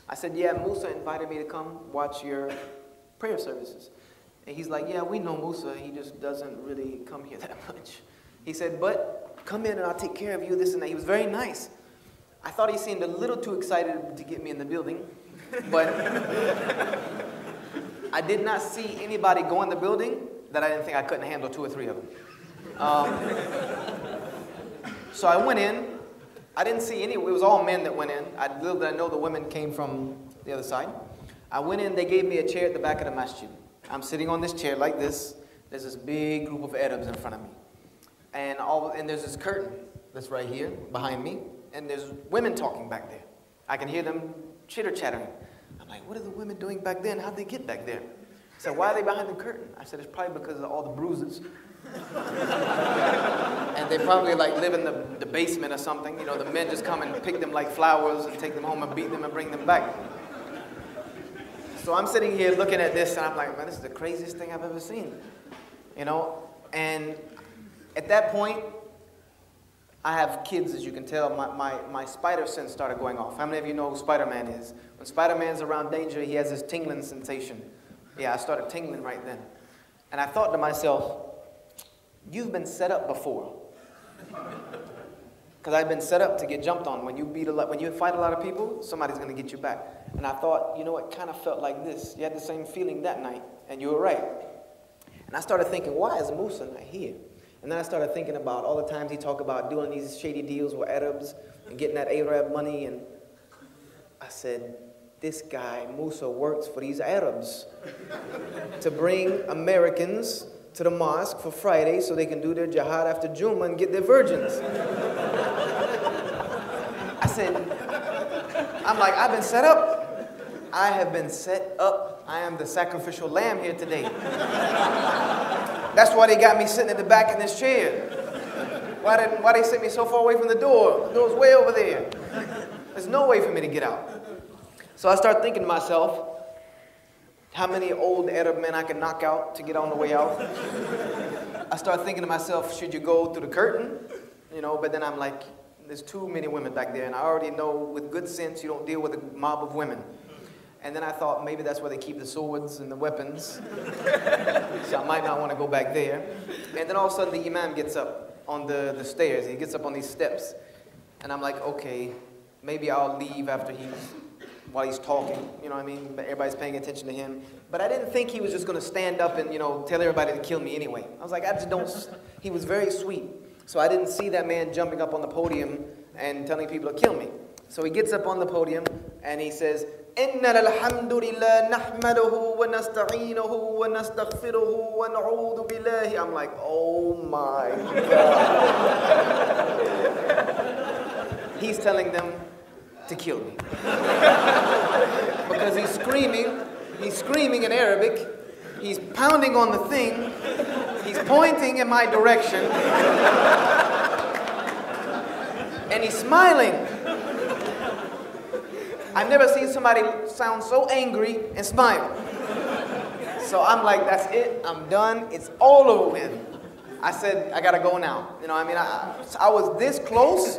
[SPEAKER 1] I said, yeah, Musa invited me to come watch your prayer services. And he's like, yeah, we know Musa. He just doesn't really come here that much. He said, but come in and I'll take care of you, this and that. He was very nice. I thought he seemed a little too excited to get me in the building, but I did not see anybody go in the building that I didn't think I couldn't handle 2 or 3 of them. So I went in. I didn't see any. It was all men that went in. Little did I know the women came from the other side. I went in. They gave me a chair at the back of the masjid. I'm sitting on this chair like this. There's this big group of Arabs in front of me. And there's this curtain that's right here behind me. And there's women talking back there. I can hear them chitter-chattering. I'm like, what are the women doing back there and how'd they get back there? I said, why are they behind the curtain? I said, it's probably because of all the bruises. And they probably like live in the basement or something. You know, the men just come and pick them like flowers and take them home and beat them and bring them back. So I'm sitting here looking at this and I'm like, man, this is the craziest thing I've ever seen. You know, and at that point, I have kids, as you can tell. My spider sense started going off. How many of you know who Spider-Man is? When Spider-Man's around danger, he has this tingling sensation. Yeah, I started tingling right then. And I thought to myself, you've been set up before. Because I've been set up to get jumped on. When you fight a lot of people, somebody's going to get you back. And I thought, you know, it kind of felt like this. You had the same feeling that night, and you were right. And I started thinking, why is Musa not here? And then I started thinking about all the times he talked about doing these shady deals with Arabs and getting that Arab money. And I said, this guy, Musa, works for these Arabs to bring Americans to the mosque for Friday so they can do their jihad after Jummah and get their virgins. I said, I'm like, I've been set up. I have been set up. I am the sacrificial lamb here today. That's why they got me sitting at the back in this chair. Why they sit me so far away from the door? The door's way over there. There's no way for me to get out. So I start thinking to myself, how many old Arab men I can knock out to get on the way out. I start thinking to myself, should you go through the curtain? You know, but then I'm like, there's too many women back there, and I already know with good sense you don't deal with a mob of women. And then I thought maybe that's where they keep the swords and the weapons. So I might not want to go back there. And then all of a sudden the imam gets up on the stairs. He gets up on these steps. And I'm like, okay, maybe I'll leave while he's talking. You know what I mean? But everybody's paying attention to him. But I didn't think he was just going to stand up and, you know, tell everybody to kill me anyway. I was like, I just don't. He was very sweet. So I didn't see that man jumping up on the podium and telling people to kill me. So he gets up on the podium and he says, إِنَّ الْحَمْدُ لِلَّهِ نَحْمَدُهُ وَنَسْتَعِينُهُ وَنَسْتَغْفِرُهُ وَنَعُوذُ بِاللَّهِ. I'm like, oh my God. He's telling them to kill me. Because he's screaming in Arabic, He's pounding on the thing. He's pointing in my direction. And he's smiling. I've never seen somebody sound so angry and smile. So I'm like, that's it. I'm done. It's all over with. I said, I got to go now. You know, I mean, I was this close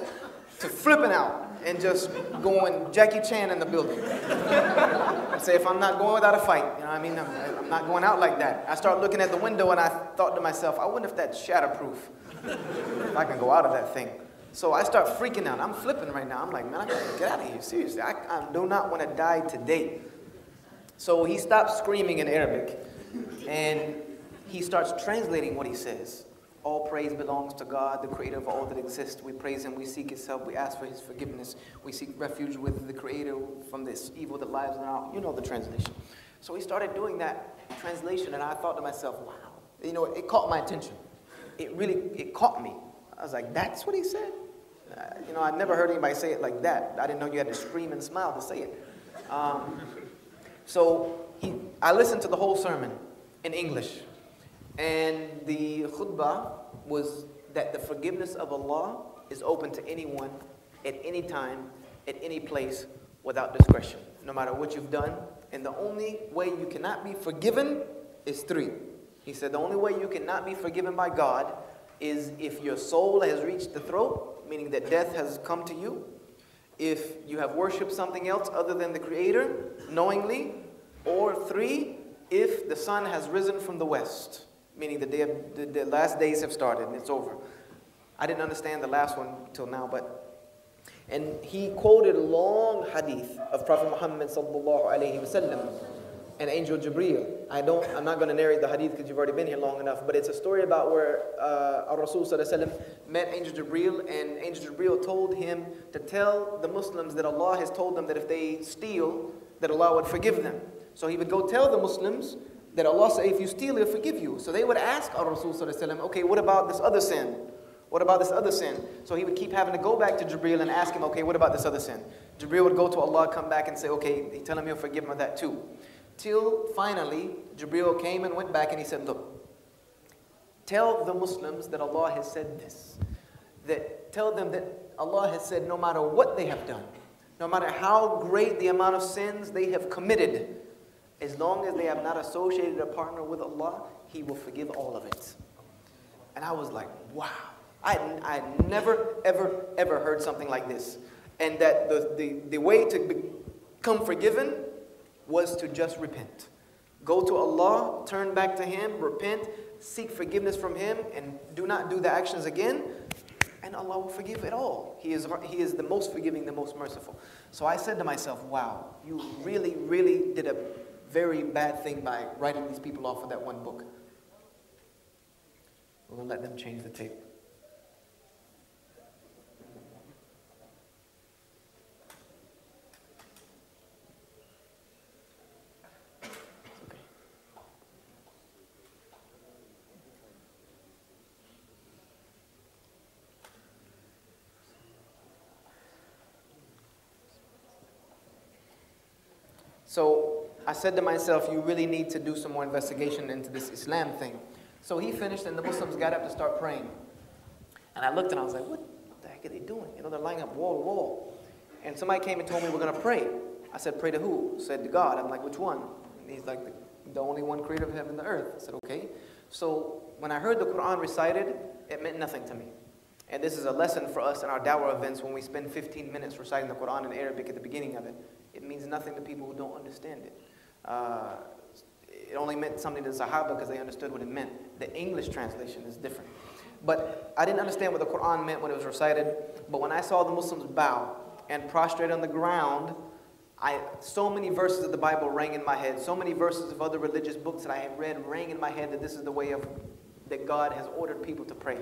[SPEAKER 1] to flipping out and just going Jackie Chan in the building. I say, if I'm not going without a fight, you know what I mean? I'm not going out like that. I start looking at the window and I thought to myself, I wonder if that's shatterproof. If I can go out of that thing. So I start freaking out. I'm flipping right now. I'm like, man, I gotta get out of here. Seriously, I do not want to die today. So he stops screaming in Arabic and he starts translating what he says. All praise belongs to God, the creator of all that exists. We praise him, we seek his help, we ask for his forgiveness. We seek refuge with the creator from this evil that lies around. You know the translation. So he started doing that translation and I thought to myself, wow. You know, it caught my attention. It caught me. I was like, that's what he said? You know, I'd never heard anybody say it like that. I didn't know you had to scream and smile to say it. I listened to the whole sermon in English. And the khutbah was that the forgiveness of Allah is open to anyone, at any time, at any place, without discretion, no matter what you've done. And the only way you cannot be forgiven is three. He said the only way you cannot be forgiven by God is if your soul has reached the throat, meaning that death has come to you, if you have worshipped something else other than the Creator, knowingly, or three, if the sun has risen from the west. Meaning the last days have started and it's over. I didn't understand the last one till now, and he quoted a long hadith of Prophet Muhammad sallallahu alaihi wasallam and Angel Jibreel. I'm not going to narrate the hadith because you've already been here long enough, but it's a story about where Rasul sallallahu alaihi wasallam met Angel Jibreel, and Angel Jibreel told him to tell the Muslims that Allah has told them that if they steal, that Allah would forgive them. So he would go tell the Muslims that Allah said, if you steal, He'll forgive you. So they would ask Rasul sallallahu alaihi wasallam, okay, what about this other sin? What about this other sin? So he would keep having to go back to Jibreel and ask him, okay, what about this other sin? Jibreel would go to Allah, come back and say, okay, tell him He'll forgive him of that too. Till finally, Jibreel came and went back and he said, look, tell the Muslims that Allah has said this. Tell them that Allah has said no matter what they have done, no matter how great the amount of sins they have committed, as long as they have not associated a partner with Allah, He will forgive all of it. And I was like, wow. I never, ever, ever heard something like this. And that the way to become forgiven was to just repent. Go to Allah, turn back to Him, repent, seek forgiveness from Him, and do not do the actions again, and Allah will forgive it all. He is the most forgiving, the most merciful. So I said to myself, wow, you really, really did a very bad thing by writing these people off of that one book. We're going to let them change the tape. Okay. So I said to myself, you really need to do some more investigation into this Islam thing. So he finished and the Muslims got up to start praying. And I looked and I was like, what the heck are they doing? You know, they're lining up wall to wall. And somebody came and told me we're going to pray. I said, pray to who? Said to God. I'm like, which one? And he's like, the only one creator of heaven and the earth. I said, okay. So when I heard the Quran recited, it meant nothing to me. And this is a lesson for us in our dawah events when we spend 15 minutes reciting the Quran in Arabic at the beginning of it. It means nothing to people who don't understand it. It only meant something to the Sahaba because they understood what it meant. The English translation is different. But I didn't understand what the Quran meant when it was recited. But when I saw the Muslims bow and prostrate on the ground, so many verses of the Bible rang in my head. So many verses of other religious books that I had read rang in my head that this is the way that God has ordered people to pray.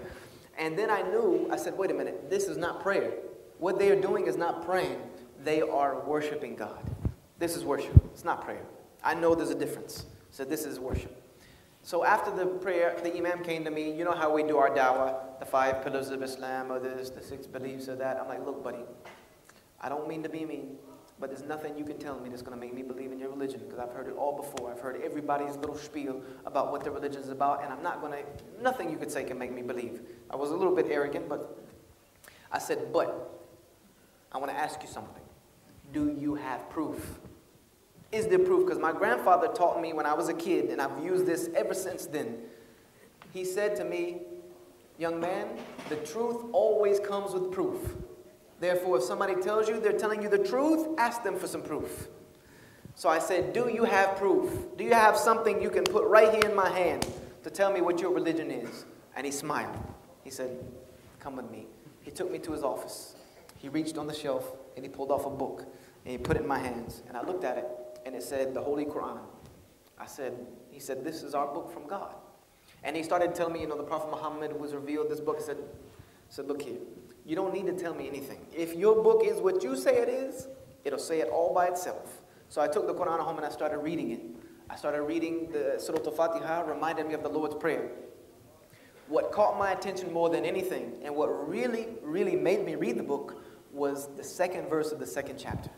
[SPEAKER 1] And then I said, wait a minute, this is not prayer. What they are doing is not praying. They are worshiping God. This is worship. It's not prayer. I know there's a difference. So this is worship. So after the prayer, the Imam came to me. You know how we do our dawah, the 5 pillars of Islam, or this, the 6 beliefs, or that. I'm like, look, buddy, I don't mean to be mean. but there's nothing you can tell me that's going to make me believe in your religion, because I've heard it all before. I've heard everybody's little spiel about what their religion is about, and I'm not going to, nothing you could say can make me believe. I was a little bit arrogant, but I said, but I want to ask you something. Do you have proof? Is there proof? Because my grandfather taught me when I was a kid, and I've used this ever since then. He said to me, young man, the truth always comes with proof. Therefore, if somebody tells you they're telling you the truth, ask them for some proof. So I said, do you have proof? Do you have something you can put right here in my hand to tell me what your religion is? And he smiled. He said, come with me. He took me to his office. He reached on the shelf and he pulled off a book and he put it in my hands. And I looked at it and it said the Holy Quran. He said, this is our book from God. And he started telling me, the Prophet Muhammad was revealed this book. He said, look here. You don't need to tell me anything. If your book is what you say it is, it'll say it all by itself. So I took the Quran home and I started reading it. I started reading the Surah Al-Fatiha, reminded me of the Lord's Prayer. What caught my attention more than anything, and what really, really made me read the book, was the second verse of the second chapter.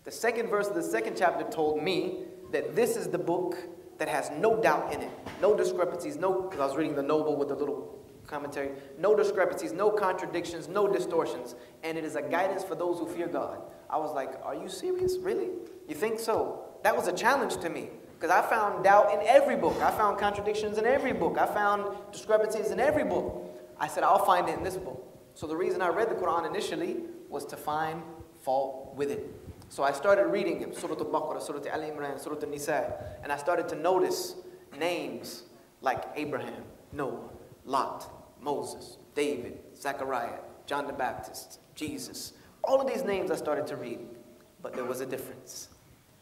[SPEAKER 1] The second verse of the second chapter told me that this is the book that has no doubt in it, no discrepancies, because I was reading the Noble with the little commentary, no discrepancies, no contradictions, no distortions, and it is a guidance for those who fear God. I was like, are you serious? Really? You think so? That was a challenge to me, because I found doubt in every book. I found contradictions in every book. I found discrepancies in every book. I said, I'll find it in this book. So the reason I read the Quran initially was to find fault with it. So I started reading it, Surah Al-Baqarah, Surah Al-Imran, Surah Al-Nisa, and I started to notice names like Abraham, Noah, Lot, Moses, David, Zechariah, John the Baptist, Jesus. All of these names I started to read, but there was a difference.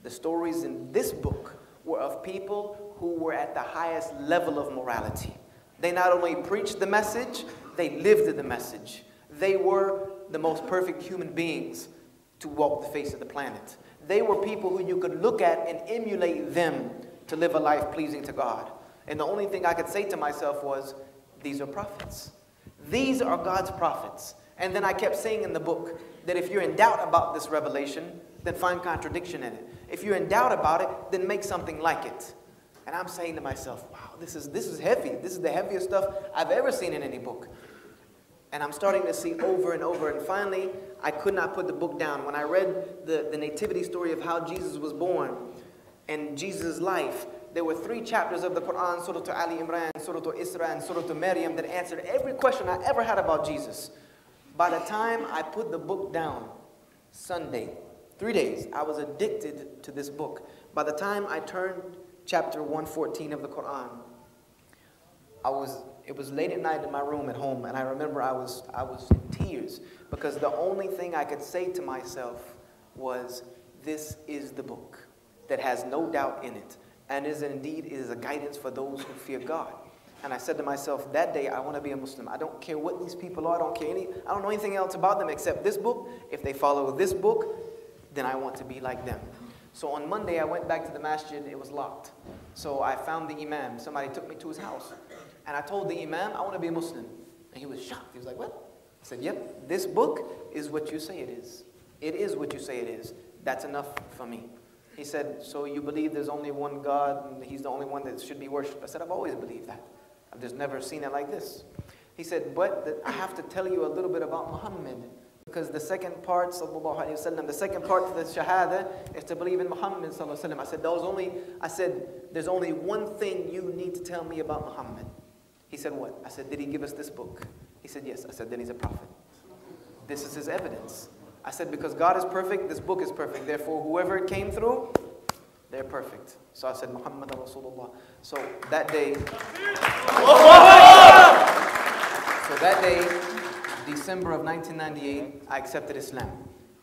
[SPEAKER 1] The stories in this book were of people who were at the highest level of morality. They not only preached the message, they lived the message. They were the most perfect human beings to walk the face of the planet. They were people who you could look at and emulate them to live a life pleasing to God. And the only thing I could say to myself was, these are prophets. These are God's prophets. And then I kept saying in the book that if you're in doubt about this revelation, then find contradiction in it. If you're in doubt about it, then make something like it. And I'm saying to myself, wow, this is heavy. This is the heaviest stuff I've ever seen in any book. And I'm starting to see over and over. And finally, I could not put the book down. When I read the nativity story of how Jesus was born and Jesus' life, there were 3 chapters of the Quran, Surah Ali Imran, Surah Isra, and Surah Maryam, that answered every question I ever had about Jesus. By the time I put the book down, Sunday, 3 days, I was addicted to this book. By the time I turned chapter 114 of the Quran, it was late at night in my room at home, and I remember I was in tears, because the only thing I could say to myself was, this is the book that has no doubt in it, and is a guidance for those who fear God. And I said to myself, that day I want to be a Muslim. I don't care what these people are. I don't know anything else about them except this book. If they follow this book, then I want to be like them. So on Monday, I went back to the masjid. It was locked. So I found the imam. Somebody took me to his house. And I told the imam, I want to be a Muslim. And he was shocked. He was like, what? I said, yep, this book is what you say it is. It is what you say it is. That's enough for me. He said, so you believe there's only one God and he's the only one that should be worshipped? I said, I've always believed that. I've just never seen it like this. He said, but I have to tell you a little bit about Muhammad, because the second part, sallallahu alaihi wasallam, the second part of the shahada is to believe in Muhammad, sallallahu alaihi wasallam. I said, there's only one thing you need to tell me about Muhammad. He said, what? I said, did he give us this book? He said, yes. I said, then he's a prophet. This is his evidence. I said, because God is perfect, this book is perfect. Therefore, whoever it came through, they're perfect. So I said, Muhammad Rasulullah. So that day, December of 1998, I accepted Islam.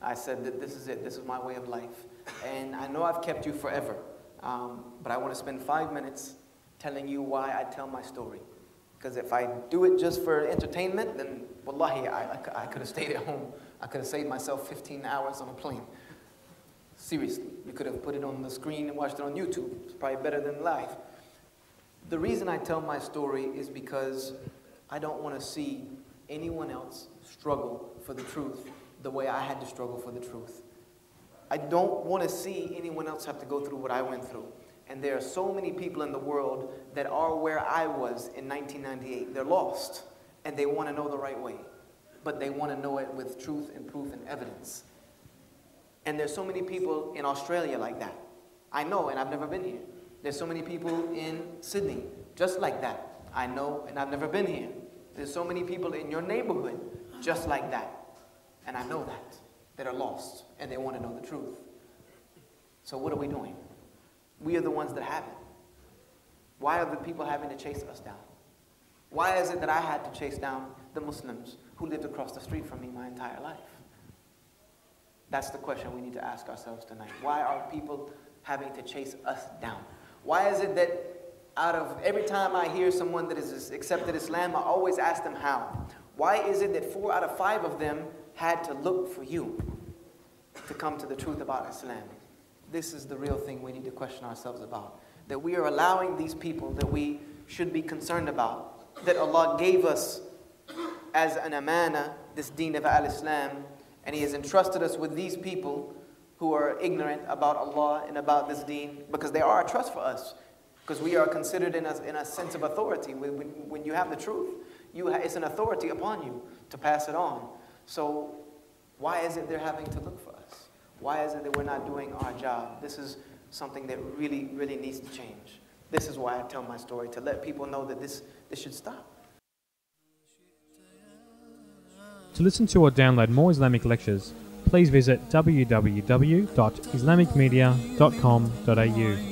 [SPEAKER 1] I said that this is it. This is my way of life. And I know I've kept you forever, but I want to spend 5 minutes telling you why I tell my story. Because if I do it just for entertainment, then wallahi, I could have stayed at home. I could have saved myself 15 hours on a plane. Seriously, you could have put it on the screen and watched it on YouTube. It's probably better than live. The reason I tell my story is because I don't want to see anyone else struggle for the truth the way I had to struggle for the truth. I don't want to see anyone else have to go through what I went through. And there are so many people in the world that are where I was in 1998. They're lost, and they want to know the right way. But they want to know it with truth and proof and evidence. And there's so many people in Australia like that. I know, and I've never been here. There's so many people in Sydney just like that. I know, and I've never been here. There's so many people in your neighborhood just like that. And I know that are lost, and they want to know the truth. So what are we doing? We are the ones that have it. Why are the people having to chase us down? Why is it that I had to chase down the Muslims who lived across the street from me my entire life? That's the question we need to ask ourselves tonight. Why are people having to chase us down? Why is it that out of every time I hear someone that has accepted Islam, I always ask them how? Why is it that 4 out of 5 of them had to look for you to come to the truth about Islam? This is the real thing we need to question ourselves about. That we are allowing these people that we should be concerned about, that Allah gave us as an amana, this deen of al-Islam, and He has entrusted us with these people who are ignorant about Allah and about this deen, because they are a trust for us, because we are considered in a sense of authority. When you have the truth, it's an authority upon you to pass it on. So why is it they're having to look for us? Why is it that we're not doing our job? This is something that really, really needs to change. This is why I tell my story, to let people know that this should stop.
[SPEAKER 2] To listen to or download more Islamic lectures, please visit www.islamicmedia.com.au.